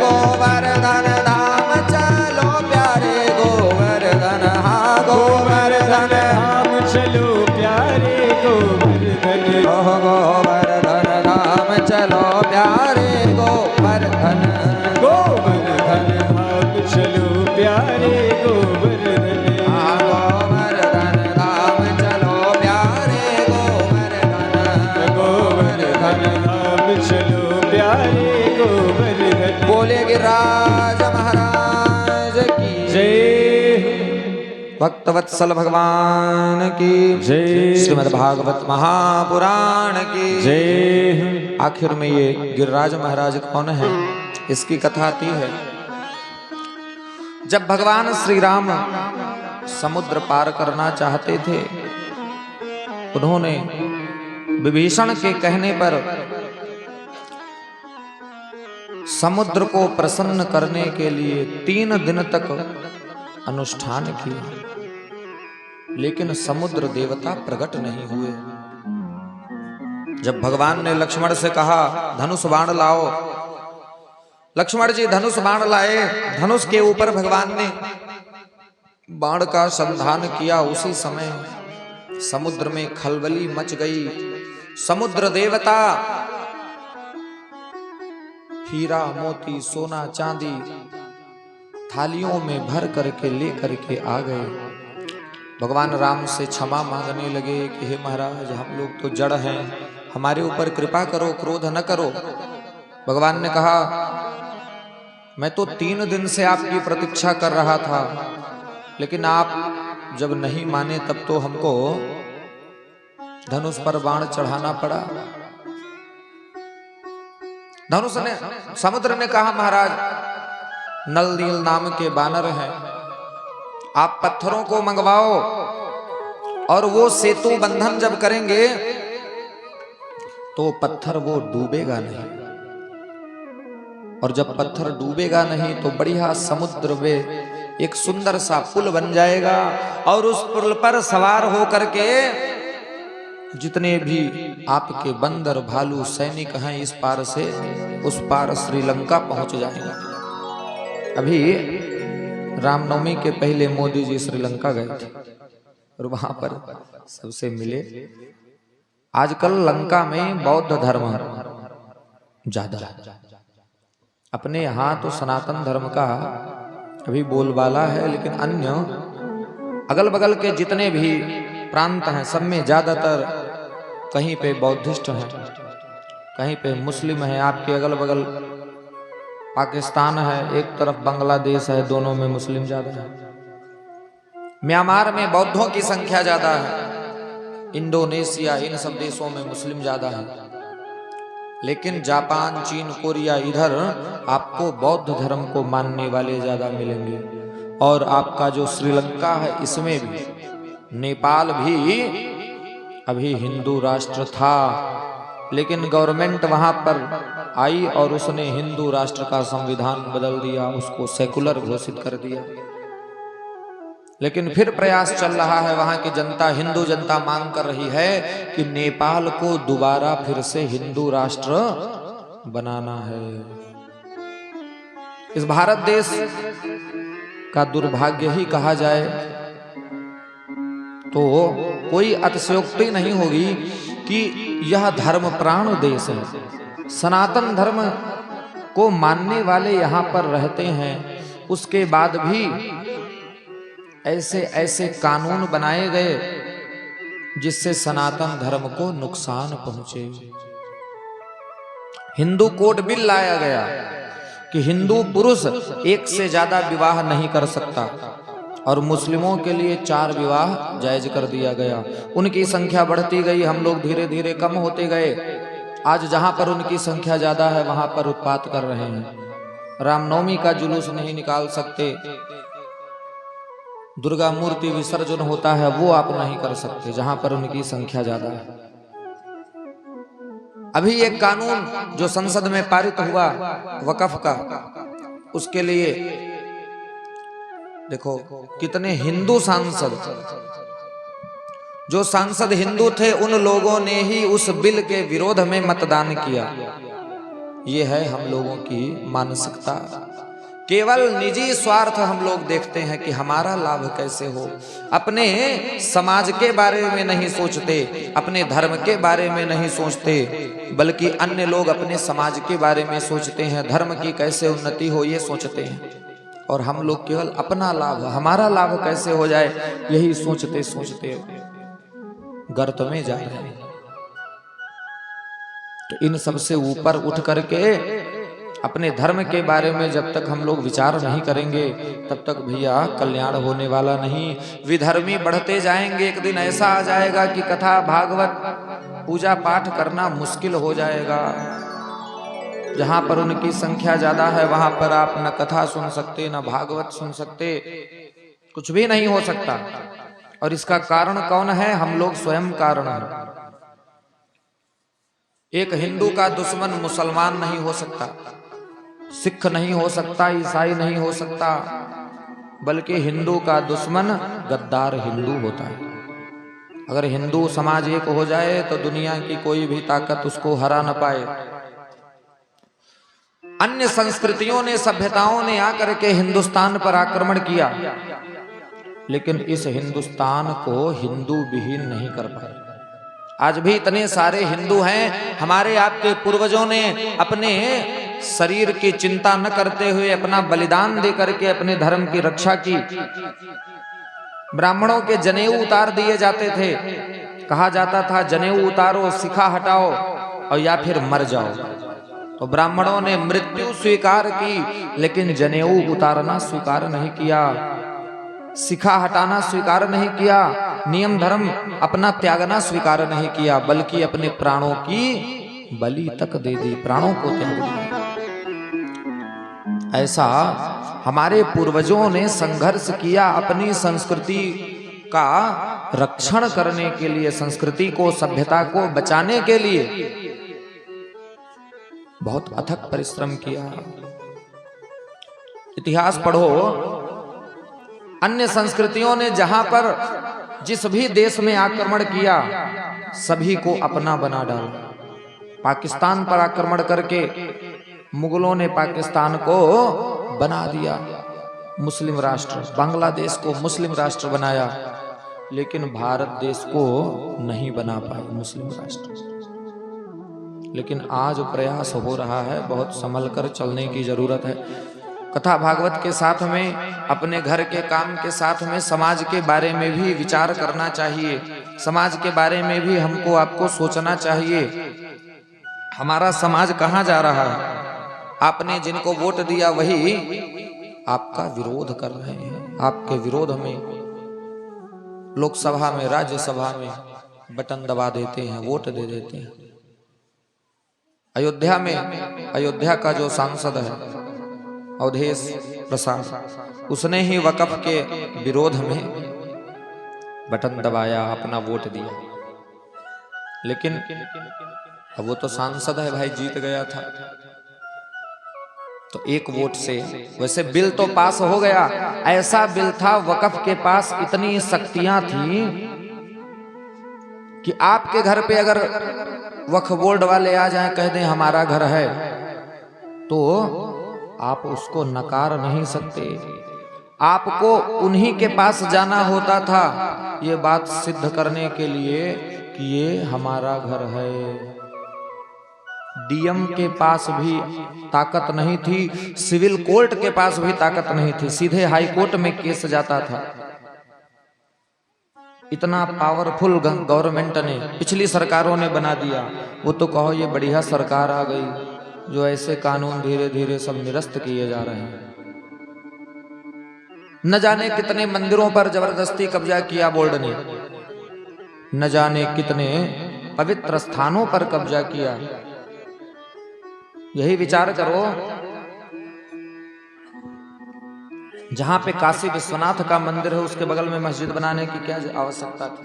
गोवर्धन धाम चलो प्यारे गोवर्धन, हाँ गोवर्धन धाम चलो प्यारे गोवर्धन, ओह गोवर्धन धाम चलो प्यारे गोवर्धन, गोवर्धन धाम चलो प्यारे गोवर्धन, हाँ गोवर्धन धाम चलो प्यारे गोवर्धन, गोवर्धन धाम चलो प्यारे गोवर्धन। बोले गिरिराज महाराज की जय, भक्तवत्सल भगवान की जय, श्रीमद् भागवत महापुराण की जय। आखिर में ये गिरिराज महाराज कौन है, इसकी कथा आती है। जब भगवान श्री राम समुद्र पार करना चाहते थे, उन्होंने विभीषण के कहने पर समुद्र को प्रसन्न करने के लिए 3 दिन तक अनुष्ठान किया, लेकिन समुद्र देवता प्रकट नहीं हुए। जब भगवान ने लक्ष्मण से कहा धनुष बाण लाओ, लक्ष्मण जी धनुष बाण लाए। धनुष के ऊपर भगवान ने बाण का संधान किया। उसी समय समुद्र में खलबली मच गई। समुद्र देवता हीरा मोती सोना चांदी थालियों में भर करके ले करके आ गए। भगवान राम से क्षमा मांगने लगे कि हे महाराज, हम लोग तो जड़ हैं, हमारे ऊपर कृपा करो, क्रोध न करो। भगवान ने कहा मैं तो 3 दिन से आपकी प्रतीक्षा कर रहा था, लेकिन आप जब नहीं माने तब तो हमको धनुष पर बाण चढ़ाना पड़ा। धनुष ने, समुद्र ने कहा महाराज, नल नील नाम के बानर हैं, आप पत्थरों को मंगवाओ और वो सेतु बंधन जब करेंगे तो पत्थर वो डूबेगा नहीं। और जब पत्थर डूबेगा नहीं तो बढ़िया समुद्र में एक सुंदर सा पुल बन जाएगा, और उस पुल पर सवार होकर के जितने भी आपके बंदर भालू सैनिक हैं इस पार से उस पार श्रीलंका पहुंच जाएंगे। अभी रामनवमी के पहले मोदी जी श्रीलंका गए थे और वहां पर सबसे मिले। आजकल लंका में बौद्ध धर्म ज्यादा है, अपने यहाँ तो सनातन धर्म का अभी बोलबाला है, लेकिन अन्य अगल बगल के जितने भी प्रांत हैं सब में ज्यादातर कहीं पे बौद्धिस्ट हैं, कहीं पे मुस्लिम है। आपके अगल बगल पाकिस्तान है, एक तरफ बांग्लादेश है, दोनों में मुस्लिम ज्यादा है। म्यांमार में बौद्धों की संख्या ज्यादा है, इंडोनेशिया इन सब देशों में मुस्लिम ज्यादा है। लेकिन जापान, चीन, कोरिया इधर आपको बौद्ध धर्म को मानने वाले ज्यादा मिलेंगे। और आपका जो श्रीलंका है इसमें भी, नेपाल भी अभी हिंदू राष्ट्र था, लेकिन गवर्नमेंट वहां पर आई और उसने हिंदू राष्ट्र का संविधान बदल दिया, उसको सेकुलर घोषित कर दिया। लेकिन फिर प्रयास चल रहा है, वहां की जनता, हिंदू जनता मांग कर रही है कि नेपाल को दोबारा फिर से हिंदू राष्ट्र बनाना है। इस भारत देश का दुर्भाग्य ही कहा जाए तो कोई अतिशयोक्ति नहीं होगी कि यह धर्म प्राण देश है। सनातन धर्म को मानने वाले यहाँ पर रहते हैं, उसके बाद भी ऐसे ऐसे कानून बनाए गए जिससे सनातन धर्म को नुकसान पहुंचे। हिंदू कोड बिल लाया गया कि हिंदू पुरुष एक से ज्यादा विवाह नहीं कर सकता, और मुस्लिमों के लिए 4 विवाह जायज कर दिया गया। उनकी संख्या बढ़ती गई, हम लोग धीरे धीरे कम होते गए। आज जहां पर उनकी संख्या ज्यादा है वहां पर उत्पात कर रहे हैं। रामनवमी का जुलूस नहीं निकाल सकते, दुर्गा मूर्ति विसर्जन होता है वो आप नहीं कर सकते जहां पर उनकी संख्या ज्यादा है। अभी एक कानून जो संसद में पारित हुआ वक्फ का, उसके लिए देखो कितने हिंदू सांसद, जो सांसद हिंदू थे उन लोगों ने ही उस बिल के विरोध में मतदान किया। ये है हम लोगों की मानसिकता। केवल निजी स्वार्थ हम लोग देखते हैं कि हमारा लाभ कैसे हो, अपने समाज के बारे में नहीं सोचते, अपने धर्म के बारे में नहीं सोचते, बल्कि अन्य लोग अपने समाज के बारे में सोचते हैं, धर्म की कैसे उन्नति हो ये सोचते हैं। और हम लोग केवल अपना लाभ, हमारा लाभ कैसे हो जाए यही सोचते सोचते गर्त में जा रहे हैं। तो इन सबसे ऊपर उठ करके अपने धर्म के बारे में जब तक हम लोग विचार नहीं करेंगे तब तक भैया कल्याण होने वाला नहीं। विधर्मी बढ़ते जाएंगे, एक दिन ऐसा आ जाएगा कि कथा भागवत पूजा पाठ करना मुश्किल हो जाएगा। जहां पर उनकी संख्या ज्यादा है वहां पर आप न कथा सुन सकते, न भागवत सुन सकते, कुछ भी नहीं हो सकता। और इसका कारण कौन है? हम लोग स्वयं कारण हैं। एक हिंदू का दुश्मन मुसलमान नहीं हो सकता, सिख नहीं हो सकता, ईसाई नहीं हो सकता, बल्कि हिंदू का दुश्मन गद्दार हिंदू होता है। अगर हिंदू समाज एक हो जाए तो दुनिया की कोई भी ताकत उसको हरा न पाए। अन्य संस्कृतियों ने, सभ्यताओं ने आकर के हिंदुस्तान पर आक्रमण किया, लेकिन इस हिंदुस्तान को हिंदू विहीन नहीं कर पाए। आज भी इतने सारे हिंदू हैं, हमारे आपके पूर्वजों ने अपने शरीर की चिंता न करते हुए अपना बलिदान दे करके अपने धर्म की रक्षा की। ब्राह्मणों के जनेऊ उतार दिए जाते थे, कहा जाता था जनेऊ उतारो, शिखा हटाओ और या फिर मर जाओ। तो ब्राह्मणों ने मृत्यु स्वीकार की, लेकिन जनेऊ उतारना स्वीकार नहीं किया, शिखा हटाना स्वीकार नहीं किया, नियम धर्म अपना त्यागना स्वीकार नहीं किया, बल्कि अपने प्राणों की बलि तक दे दी, प्राणों को त्याग दिया। ऐसा हमारे पूर्वजों ने संघर्ष किया अपनी संस्कृति का रक्षण करने के लिए, संस्कृति को, सभ्यता को बचाने के लिए बहुत अथक परिश्रम किया। इतिहास पढ़ो, अन्य संस्कृतियों ने जहां पर जिस भी देश में आक्रमण किया सभी को अपना बना डाला। पाकिस्तान पर आक्रमण करके मुगलों ने पाकिस्तान को बना दिया मुस्लिम राष्ट्र, बांग्लादेश को मुस्लिम राष्ट्र बनाया, लेकिन भारत देश को नहीं बना पाए मुस्लिम राष्ट्र। लेकिन आज प्रयास हो रहा है, बहुत संभल कर चलने की जरूरत है। कथा भागवत के साथ में, अपने घर के काम के साथ में समाज के बारे में भी विचार करना चाहिए। समाज के बारे में भी हमको आपको सोचना चाहिए, हमारा समाज कहाँ जा रहा है। आपने जिनको वोट दिया वही आपका विरोध कर रहे हैं, आपके विरोध में लोकसभा में, राज्यसभा में बटन दबा देते हैं, वोट दे देते हैं। अयोध्या में, अयोध्या का जो सांसद है अवधेश प्रसाद, उसने ही वक्फ के विरोध में बटन दबाया, अपना वोट दिया। लेकिन अब वो तो सांसद है भाई, जीत गया था, तो एक वोट से, वैसे बिल तो पास हो गया। ऐसा बिल था, वक्फ के पास इतनी शक्तियां थी कि आपके घर पे अगर वक्फ बोर्ड वाले आ जाएं, कह दें हमारा घर है, तो आप उसको नकार नहीं सकते। आपको उन्हीं के पास जाना होता था ये बात सिद्ध करने के लिए कि ये हमारा घर है। डीएम के पास भी ताकत नहीं थी, सिविल कोर्ट के पास भी ताकत नहीं थी, सीधे हाई कोर्ट में केस जाता था। इतना पावरफुल गवर्नमेंट ने, पिछली सरकारों ने बना दिया। वो तो कहो ये बढ़िया सरकार आ गई जो ऐसे कानून धीरे धीरे सब निरस्त किए जा रहे हैं। न जाने कितने मंदिरों पर जबरदस्ती कब्जा किया बोर्ड ने, न जाने कितने पवित्र स्थानों पर कब्जा किया। यही विचार करो, जहां पे काशी विश्वनाथ का मंदिर है उसके बगल में मस्जिद बनाने की क्या आवश्यकता थी?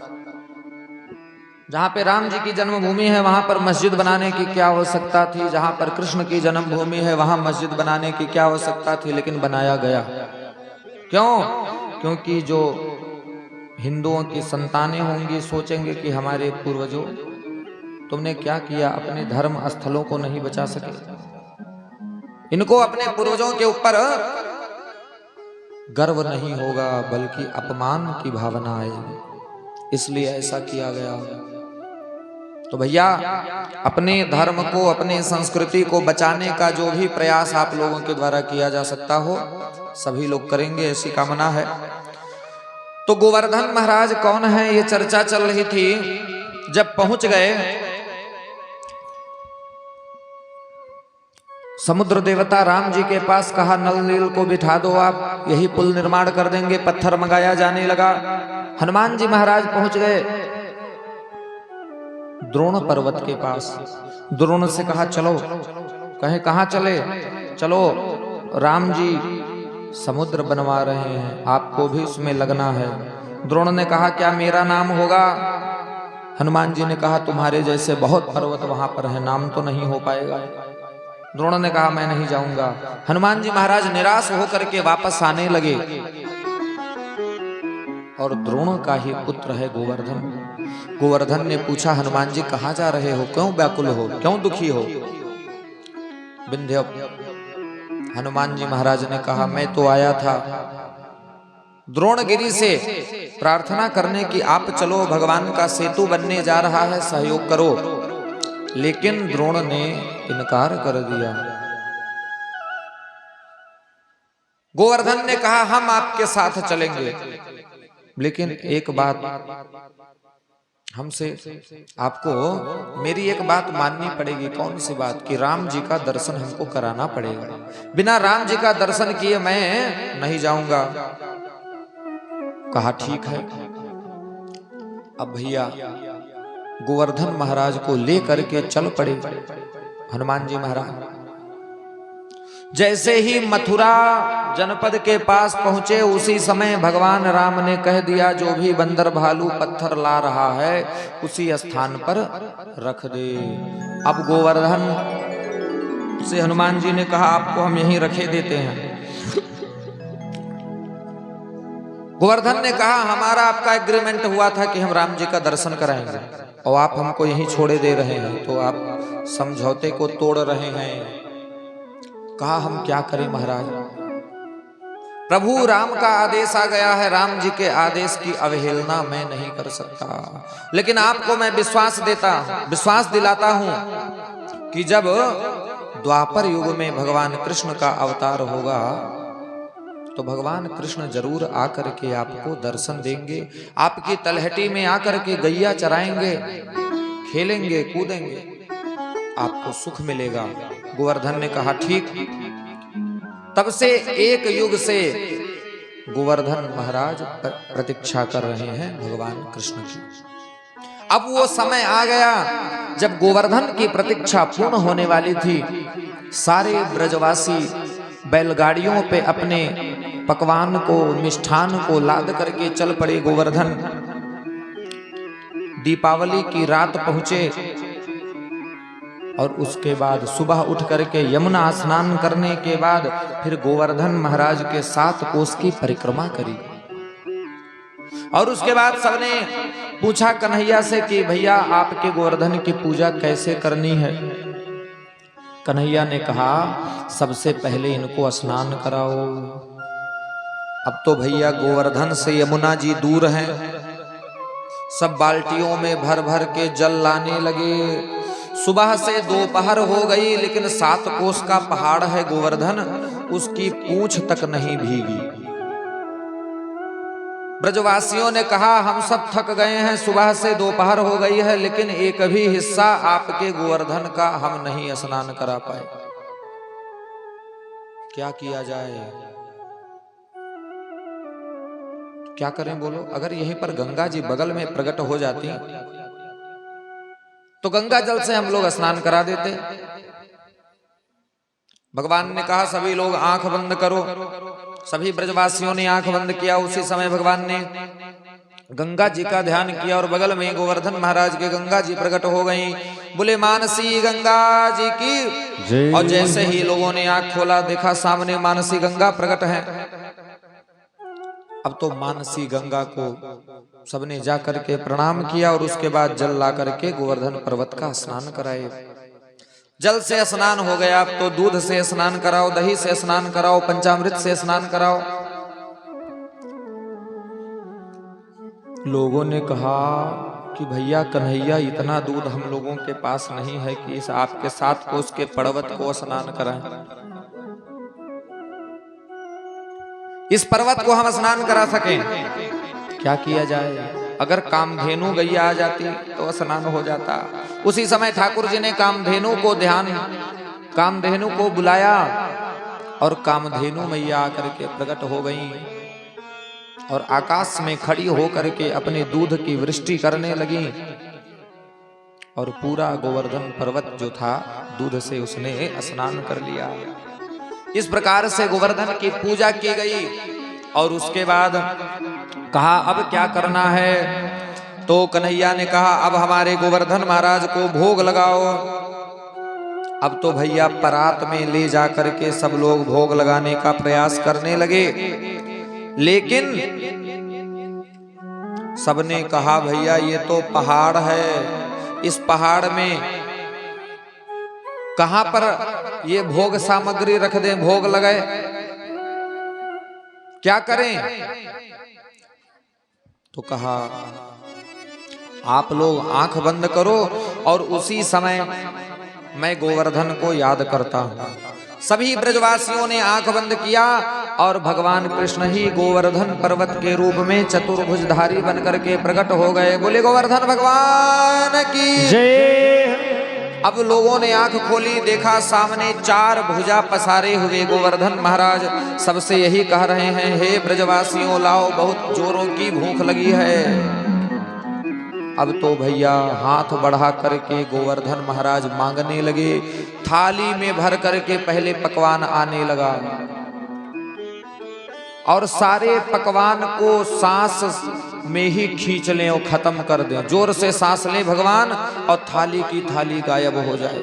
जहां पे राम जी की जन्मभूमि है वहां पर मस्जिद बनाने की क्या आवश्यकता थी? जहां पर कृष्ण की जन्मभूमि है वहां मस्जिद बनाने की क्या आवश्यकता थी? लेकिन बनाया गया। क्यों? क्योंकि जो हिंदुओं की संतानें होंगी सोचेंगे कि हमारे पूर्वजों तुमने क्या किया, अपने धर्म स्थलों को नहीं बचा सके। इनको अपने पूर्वजों के ऊपर गर्व नहीं होगा बल्कि अपमान की भावना आएगी, इसलिए ऐसा किया गया। तो भैया अपने धर्म को, अपने संस्कृति को बचाने का जो भी प्रयास आप लोगों के द्वारा किया जा सकता हो सभी लोग करेंगे, ऐसी कामना है। तो गोवर्धन महाराज कौन है ये चर्चा चल रही थी। जब पहुंच गए समुद्र देवता राम जी के पास, कहा नल नील को बिठा दो, आप यही पुल निर्माण कर देंगे। पत्थर मंगाया जाने लगा। हनुमान जी महाराज पहुंच गए द्रोण पर्वत के पास। द्रोण से कहा चलो। कहे कहां चले? चलो राम जी समुद्र बनवा रहे हैं, आपको भी उसमें लगना है। द्रोण ने कहा क्या मेरा नाम होगा? हनुमान जी ने कहा तुम्हारे जैसे बहुत पर्वत वहां पर है, नाम तो नहीं हो पाएगा। द्रोण ने कहा मैं नहीं जाऊंगा। हनुमान जी महाराज निराश होकर के वापस आने लगे। और द्रोण का ही पुत्र है गोवर्धन। गोवर्धन ने पूछा हनुमान जी कहाँ जा रहे हो, क्यों व्याकुल हो, क्यों दुखी हो? विंध्य हनुमान जी महाराज ने कहा मैं तो आया था द्रोणगिरी से प्रार्थना करने की, आप चलो भगवान का सेतु बनने जा रहा है, सहयोग करो। लेकिन द्रोण ने इनकार कर दिया। गोवर्धन ने कहा हम आपके साथ चलेंगे, लेकिन एक बात हमसे, आपको मेरी एक बात माननी पड़ेगी। कौन सी बात? कि राम जी का दर्शन हमको कराना पड़ेगा। बिना राम जी का दर्शन किए मैं नहीं जाऊंगा। कहा ठीक है। अब भैया गोवर्धन महाराज को लेकर के चल पड़े हनुमान जी महाराज। जैसे ही मथुरा जनपद के पास पहुंचे उसी समय भगवान राम ने कह दिया जो भी बंदर भालू पत्थर ला रहा है उसी स्थान पर रख दे। अब गोवर्धन से हनुमान जी ने कहा आपको हम यहीं रखे देते हैं। गोवर्धन ने कहा हमारा आपका एग्रीमेंट हुआ था कि हम राम जी का दर्शन कराएंगे और आप हमको यहीं छोड़े दे रहे हैं, तो आप समझौते को तोड़ रहे हैं। कहा हम क्या करें महाराज, प्रभु राम का आदेश आ गया है, राम जी के आदेश की अवहेलना मैं नहीं कर सकता। लेकिन आपको मैं विश्वास दिलाता हूं कि जब द्वापर युग में भगवान कृष्ण का अवतार होगा तो भगवान कृष्ण जरूर आकर के आपको दर्शन देंगे, आपकी तलहटी में आकर के गैया चराएंगे, खेलेंगे कूदेंगे, आपको सुख मिलेगा। गोवर्धन ने कहा ठीक। तब से एक युग से गोवर्धन महाराज प्रतीक्षा कर रहे हैं भगवान कृष्ण की। अब वो समय आ गया जब गोवर्धन की प्रतीक्षा पूर्ण होने वाली थी। सारे ब्रजवासी बैलगाड़ियों पे अपने पकवान को, मिष्ठान को लाद करके चल पड़े। गोवर्धन दीपावली की रात पहुंचे और उसके बाद सुबह उठ करके यमुना स्नान करने के बाद फिर गोवर्धन महाराज के 7 कोस की परिक्रमा करी। और उसके बाद सबने पूछा कन्हैया से कि भैया आपके गोवर्धन की पूजा कैसे करनी है। कन्हैया ने कहा सबसे पहले इनको स्नान कराओ। अब तो भैया गोवर्धन से यमुना जी दूर हैं, सब बाल्टियों में भर भर के जल लाने लगे। सुबह से दोपहर हो गई लेकिन 7 कोस का पहाड़ है गोवर्धन, उसकी पूंछ तक नहीं भीगी। ब्रजवासियों ने कहा हम सब थक गए हैं, सुबह से दोपहर हो गई है लेकिन एक भी हिस्सा आपके गोवर्धन का हम नहीं स्नान करा पाए, क्या किया जाए, क्या करें बोलो। अगर यहीं पर गंगा जी बगल में प्रकट हो जाती तो गंगा जल से हम लोग स्नान करा देते। भगवान ने कहा सभी लोग आंख बंद करो। सभी ब्रजवासियों ने आंख बंद किया। उसी समय भगवान ने गंगा जी का ध्यान किया और बगल में गोवर्धन महाराज के गंगा जी प्रकट हो गई। बोले मानसी गंगा जी की। और जैसे ही लोगों ने आंख खोला देखा सामने मानसी गंगा प्रकट है। अब तो मानसी गंगा को सबने जा करके प्रणाम किया और उसके बाद जल ला करके गोवर्धन पर्वत का स्नान कराए। जल से स्नान हो गया, अब तो दूध से स्नान कराओ, दही से स्नान कराओ, पंचामृत से स्नान कराओ। लोगों ने कहा कि भैया कन्हैया इतना दूध हम लोगों के पास नहीं है कि इस आपके 7 कोस के पर्वत को स्नान कराएं। इस पर्वत को हम स्नान करा सकें, क्या किया जाए। अगर कामधेनु गैया आ जाती तो स्नान हो जाता। उसी समय ठाकुर जी ने कामधेनु को बुलाया और कामधेनु मैया आकर के प्रकट हो गई और आकाश में खड़ी होकर के अपने दूध की वृष्टि करने लगी और पूरा गोवर्धन पर्वत जो था दूध से उसने स्नान कर लिया। इस प्रकार से गोवर्धन की पूजा की गई और उसके बाद कहा अब क्या करना है। तो कन्हैया ने कहा अब हमारे गोवर्धन महाराज को भोग लगाओ। अब तो भैया परात में ले जा करके सब लोग भोग लगाने का प्रयास करने लगे, लेकिन सबने कहा भैया ये तो पहाड़ है, इस पहाड़ में कहां पर ये भोग सामग्री रख दें, भोग लगाए, क्या करें। तो कहा आप लोग आंख बंद करो और उसी समय मैं गोवर्धन को याद करता हूं। सभी ब्रजवासियों ने आंख बंद किया और भगवान कृष्ण ही गोवर्धन पर्वत के रूप में चतुर्भुजधारी बनकर के प्रकट हो गए। बोले गोवर्धन भगवान की जय। अब लोगों ने आंख खोली, देखा सामने 4 भुजा पसारे हुए गोवर्धन महाराज सबसे यही कह रहे हैं हे ब्रजवासियों लाओ बहुत जोरों की भूख लगी है। अब तो भैया हाथ बढ़ा करके गोवर्धन महाराज मांगने लगे। थाली में भर करके पहले पकवान आने लगा और सारे पकवान को सांस में ही खींच लें और खत्म कर दें। जोर से सांस लें भगवान और थाली की थाली गायब हो जाए,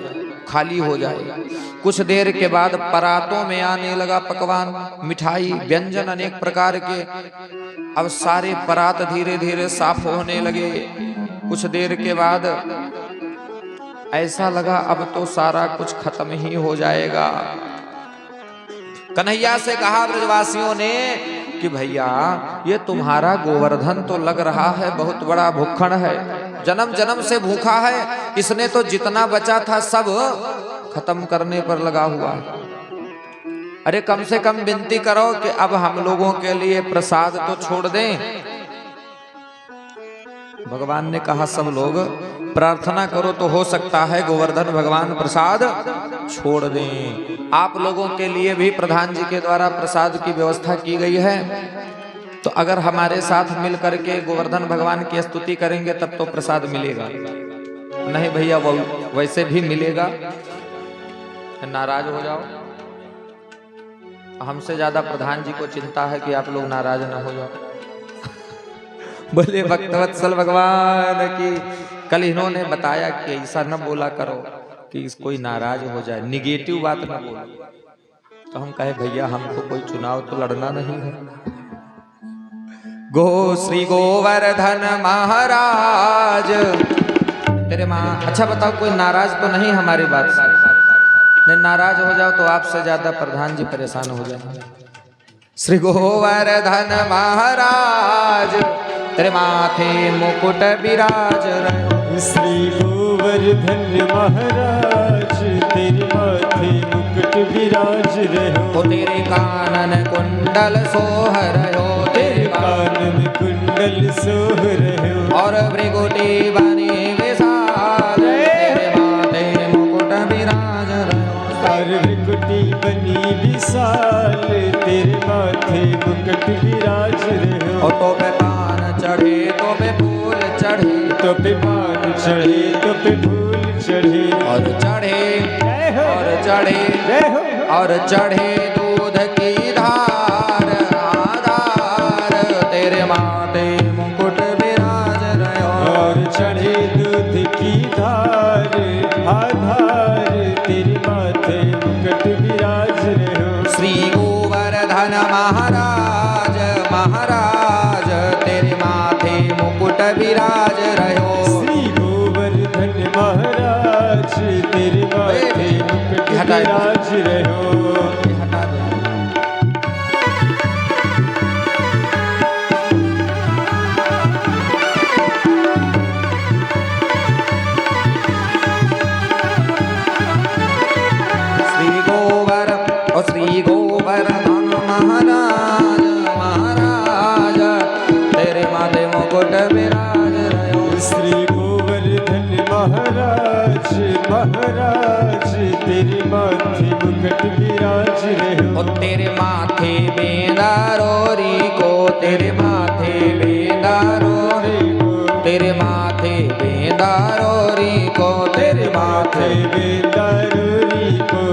खाली हो जाए। कुछ देर के बाद परातों में आने लगा पकवान, मिठाई, व्यंजन अनेक प्रकार के। अब सारे परात धीरे धीरे साफ होने लगे। कुछ देर के बाद ऐसा लगा अब तो सारा कुछ खत्म ही हो जाएगा। कन्हैया से कहा ब्रजवासियों ने कि भैया ये तुम्हारा गोवर्धन तो लग रहा है बहुत बड़ा भूखण है, जन्म जन्म से भूखा है। इसने तो जितना बचा था सब खत्म करने पर लगा हुआ है। अरे कम से कम विनती करो कि अब हम लोगों के लिए प्रसाद तो छोड़ दें। भगवान ने कहा सब लोग प्रार्थना करो तो हो सकता है गोवर्धन भगवान प्रसाद छोड़ दें। आप लोगों के लिए भी प्रधान जी के द्वारा प्रसाद की व्यवस्था की गई है, तो अगर हमारे साथ मिल करके गोवर्धन भगवान की स्तुति करेंगे तब तो प्रसाद मिलेगा। नहीं भैया वो वैसे भी मिलेगा, नाराज हो जाओ। हमसे ज्यादा प्रधान जी को चिंता है कि आप लोग नाराज ना हो जाओ। बोले भक्तवत्सल भगवान की। कल इन्होंने बताया कि ऐसा न बोला करो कि कोई नाराज हो जाए, निगेटिव बात न बोलो। तो हम कहे भैया हमको कोई चुनाव तो लड़ना नहीं है। गो श्री गोवर्धन महाराज तेरे माँ। अच्छा बताओ कोई नाराज तो नहीं हमारी बात से? नहीं, नाराज हो जाओ तो आपसे ज्यादा प्रधान जी परेशान हो जाएंगे। श्री गोवर्धन महाराज तेरे माथे मुकुट विराज रहो। श्री गोवर्धन महाराज तेरे माथे मुकुट विराज रहो। ओ तेरे कानन कुंडल सोह रहो, तेरे कानन कुंडल सोह रहो। और भृगुटी बनी विशाल तेरे माथे मुकुट विराज रहो। और भृगुटी बनी विशाल तेरे माथे मुकुट विराज रहो। ओ तो पे पान चढ़े तो पे फूल चढ़े, तो पे पान चढ़े तो पे फूल चढ़े। और चढ़े और चढ़े और चढ़े दूध की धार आधार तेरे माथे मुकुट विराज रहो। और चढ़े दूध की धार आधार तेरे माथे मुकुट विराज रहो। श्री गोवर्धन महाराज महाराज तेरे माथे मुकुट विराज रहो। श्री गोवर्धन महाराज तेरे माथे मुकुट विराज रहो। हटा दो। श्री गोवर्धन महाराज महाराज तेरे माथे मुकुट विराज रहो। श्री गोवर्धन महाराज महाराज तेरे माथे मुकुट विराज रहो। और तेरे माथे बेदारोरी को तेरे माथे बेदारोरी को तेरे माथे बेदारोरी को तेरे माथे बेदारोरी को।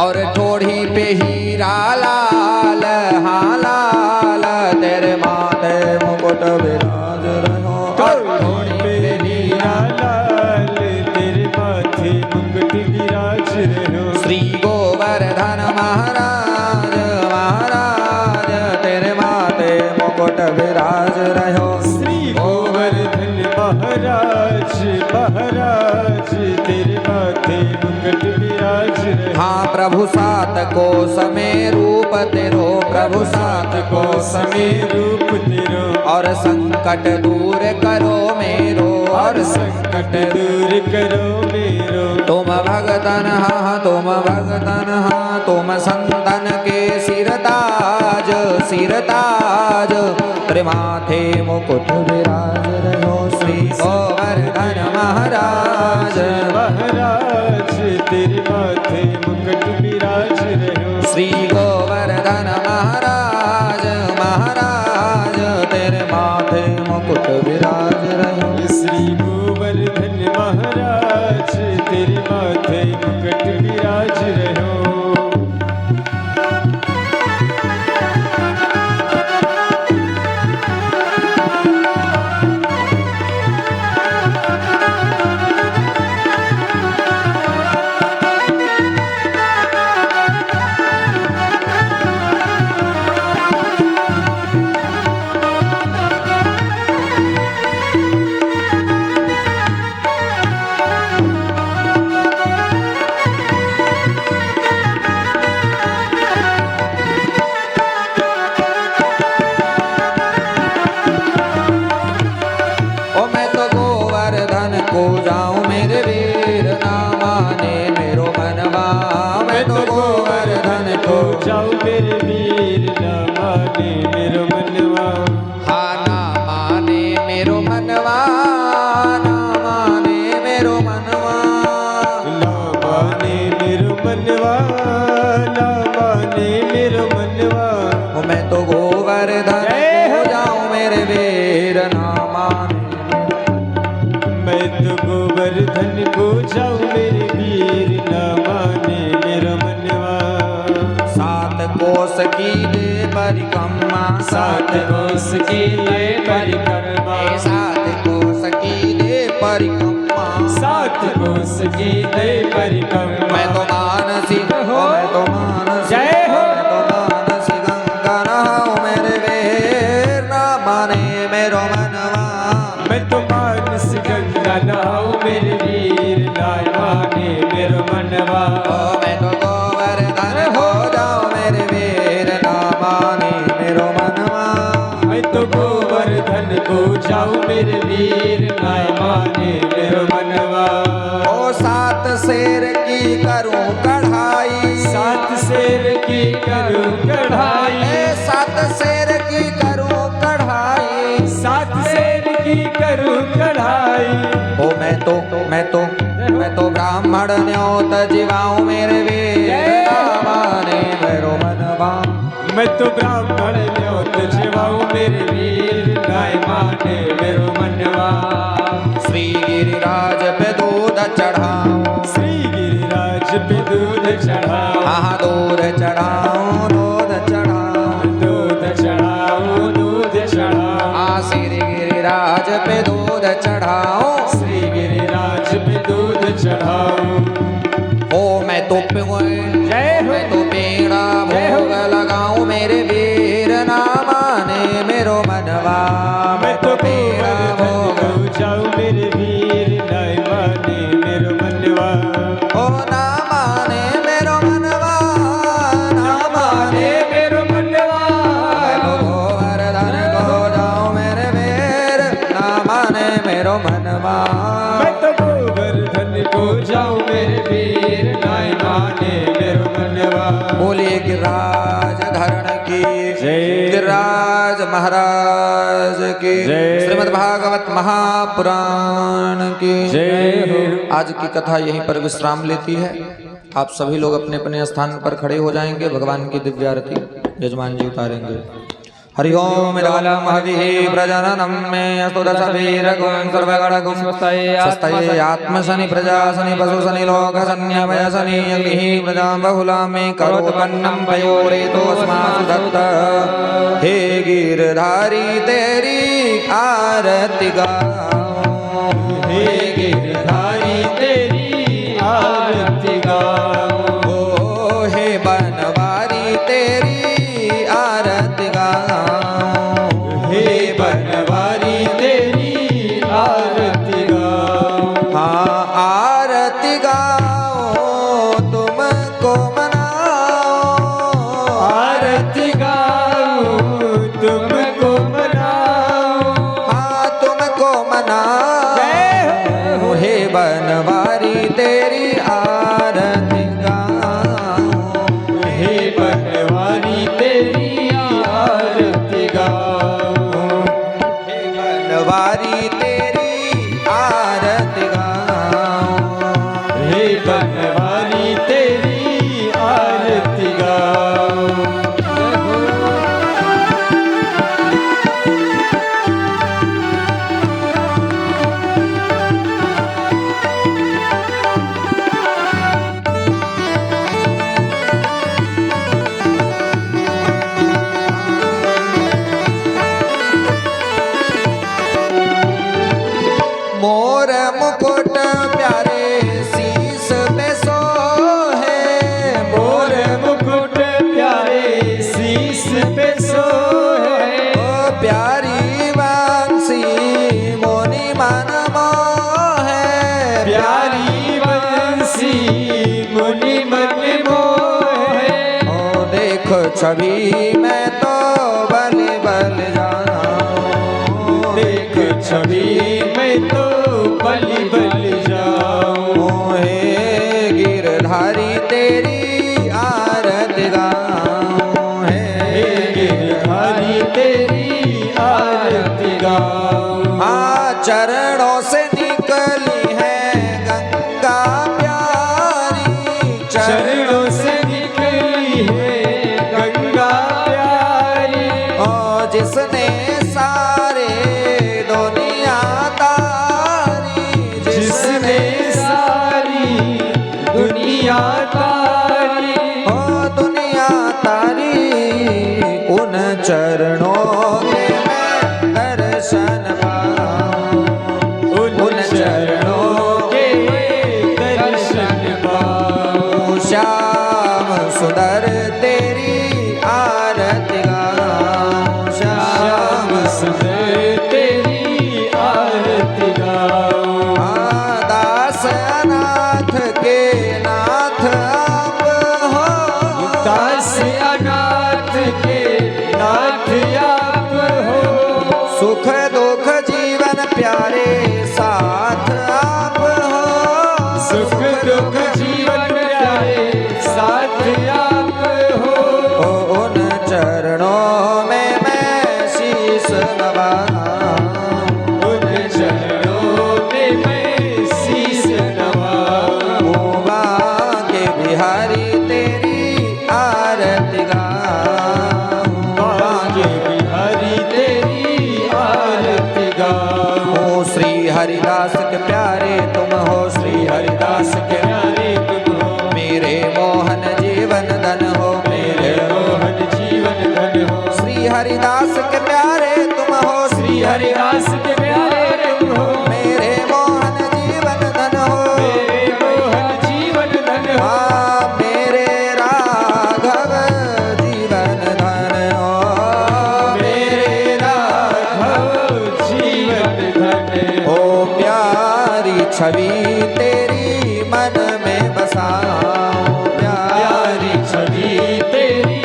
और ठोड़ी पे हीरा लाल हाँ लाल तेरे माथे मुकुट विराज रहो। ठोड़ी पे हीरा लाल तेरे माथे मुकुट विराज रहो। श्री गोवर्धन महाराज महाराज तेरे माथे मुकुट विराज रहो। श्री गोवर्धन महाराज महाराज तेरे माथे मुकुट विराज रहो। हाँ प्रभु सात कोस में रूप तेरो, प्रभु सात कोस में रूप तेरो। और संकट दूर करो मेरो, और संकट दूर करो मेरो। तुम भगतन हाँ तुम भगतन हाँ तुम संतन के सिरताज सिरताज तेरे माथे मुकुट विराज रहो। श्री गोवर्धन महाराज महाराज तेरे माथे मुकुट विराज रहो। श्री गोवर्धन महाराज महाराज तेरे माथे मुकुट विराज रहो। श्री गोवर्धन महाराज तेरे माथे मुकुट विराज रहो। मेरे वीर ना माने मेरो मनवा हाँ ना माने मेरो मनवा ना माने मेरो मनवा ना माने मेरो मनवा ना माने मेरो मनवा ओ मैं तो गोवर्धन हो जाऊं मेरे वीर ना माने मैं तो गोवर्धन को जाऊं मेरे वीर ना माने मेरो मनवा सात कोस की दे परिक्रमा सात कोस की दे परिक्रमा सात कोस की दे परिक्रमा सात कोस की दे परिक्रमा मैं तो मानसी हो मैं तो मानसी जय हो मैं तो मानसी गंगा नहाऊं मेरे वीर ना माने मेरो मनवा मैं तो मानस गंगा नहाऊं मेरे वीर ना माने मेरो मनवा ओ मैं तो गोवर्धन हो जाऊं मेरे वीर ना माने मेरो मनवा मैं तो गोवर्धन को जाऊं मेरे वीर ना माने मेरो मनवा ओ सात शेर की करूं कढ़ाई सात शेर की करूं कढ़ाई सात शेर की करूं कढ़ाई सात शेर की करूं कढ़ाई ओ मैं तो ब्राह्मण न्योत जीवाऊं मेरे वीर ना माने मेरो मनवा मैं तो ब्राह्मण न्योत जीवाऊं मेरे वीर ना माने मेरो मनवा श्री गिरिराज पे दूध चढ़ाऊं श्री गिरिराज पे दूध चढ़ाऊं हाँ दूध चढ़ाऊं दूध चढ़ाऊं दूध चढ़ाऊं दूध चढ़ाऊं हाँ श्री गिरिराज पे दूध चढ़ाऊं श्री गिरिराज पे दूध चढ़ाऊं ओ मैं तो जय हो मैं तो पेड़ा भोग लगाऊं मेरे वीर ना माने मेरो मनवा मैं तो पेड़ा भोग जाऊं मेरे वीर ना माने मेरो मनवा ओ ना माने मेरो मनवा ना माने मेरो मनवा मैं तो गोवर्धन को जाऊं मेरे वीर ना माने मेरो मनवा मैं तो गोवर्धन को जाऊं मेरे वीर ना माने मेरो मनवा बोलिए गिरिराज धरण की जय। गिरिराज महाराज की जय। श्रीमद् भागवत महापुराण की जय हो। आज की कथा यहीं पर विश्राम लेती है। आप सभी लोग अपने अपने स्थान पर खड़े हो जाएंगे। भगवान की दिव्य आरती यजमान जी उतारेंगे। हरि ओम इदालम हविः प्रजननम मे अस्तु दश वीरगुं सर्वगणगुं स्वस्तये आत्मशनि प्रजाशनि पशुशनि लोकशन्यभयशनि अग्निः प्रजां बहुलां मे करोत्पन्नं पयोरेतोऽस्मासु दत्त हे गिरधारी तेरी आरती गाऊं हे गिरधारी तेरी आरती गाऊं ओ हे बनवारी तेरी आरती गाऊं हे बनवारी तेरी आरती गाऊं हाँ आरती गाऊं तुमको मनाऊं आरती गाऊं तुमको मनाऊं हाँ तुमको मनाऊं हे बनवारी तेरी आरती गाऊं हे बनवारी तेरी आरती गाऊं हे बनवारी तेरी आरती गाऊं हे बनवारी तेरी आरती गाऊं मोर मुकुट प्यारे शीस पे सोहे मोर मुकुट प्यारे शीस पे सोहे ओ प्यारी वांसी मोनी मन मोहे प्यारी बंसी मुनि मन मोहे ओ देख छवि मैं तो बल बल जाऊं देख छवि मैं तो बलि बल जाऊं हे गिरधारी तेरी आरती गाऊं चरणों के मैं दर्शन पाऊं, उन चरणों के दर्शन पाऊं। श्याम सुंदर तेरी आरती गाऊं, श्याम सुंदर तेरी आरती गाऊं। दास अनाथ के नाथ आप हो, दास अनाथ के नाथ आप हो। सुख दुख जीवन प्यारे साथ आप हो, सुख दुख जीवन प्यारे साथ आप हो। उन चरणों में मैं शीश नवाऊं, उन चरणों में मैं शीश नवाऊं। बांके बिहारी तेरी आरती गाऊं, बांके बिहारी तेरी आरती गाऊं। श्री हरिदास के प्यारे तुम हो, श्री हरिदास के प्यारे तुम हो, मेरे मोहन जीवन धन हो, मेरे मोहन जीवन धन हो। श्री हरिदास के प्यारे तुम हो, श्री हरिदास के प्यारे तुम हो, मेरे मोहन जीवन धन हो, मेरे मोहन जीवन धन हो। मेरे राघव जीवन धन हो, मेरे राघव जीवन धन हो। ओ प्यारी छवि तेरी मन में बसाऊं, प्यारी छवि तेरी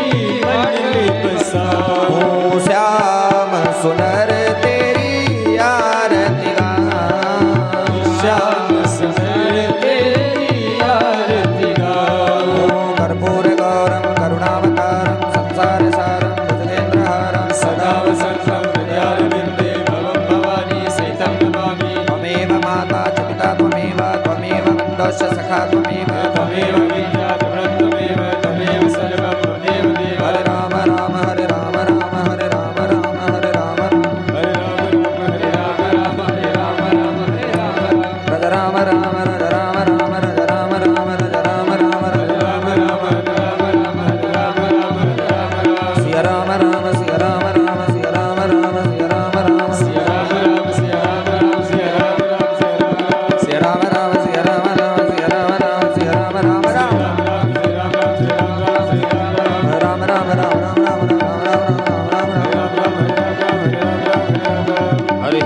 मन में बसाऊं। श्याम सुंदर तेरी आरती गाऊं, श्याम सुंदर तेरी आरती गाऊं। कर्पूर गौरम करुणावतारम संसार सारम भुजगेन्द्रहारम सदा वसन्तं हृदयारविन्दे भवं भवानी सहितं नमामि। त्वमेव माता च पिता त्वमेव, त्वमेव बन्धुश्च सखा त्वमेव, त्वमेव विद्या त्वमेव, त्वमेव सर्वं त्वमेव देव। हरे राम राम हरे राम राम हरे राम राम हरे राम हरे राम हरे राम राम हरे राम राम हरे राम। रज राम राम रज राम राम रज राम राम रज राम राम रज हरे राम राम राम राम हरे राम राम हरे राम राम। सिया राम राम सिया राम राम सिया राम राम सिया राम राम सिया राम राम सिया राम राम सिया राम राम सिया राम राम। सिया राम राम सिया राम राम सिया राम राम सिया राम राम राम राम राम राम राम राम हरि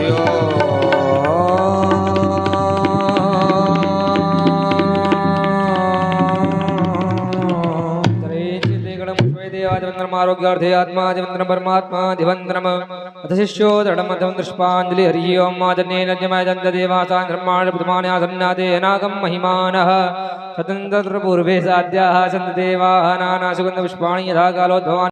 आरोग्यार्थे आत्मा दिवंद्रम परमात्मा दिवंद्रम अथ शिष्यो दृढ़मधम दृष्पांजलि हरि ओम आदन्येन जमय दन्त देवासां धर्माण प्रथमाने आसन्नादे अनागम महिमानः स्वतंत्र पूर्वे साध्याः सन्त देवाः नाना सुगंध पुष्पाणि यथा कालोद्भवान्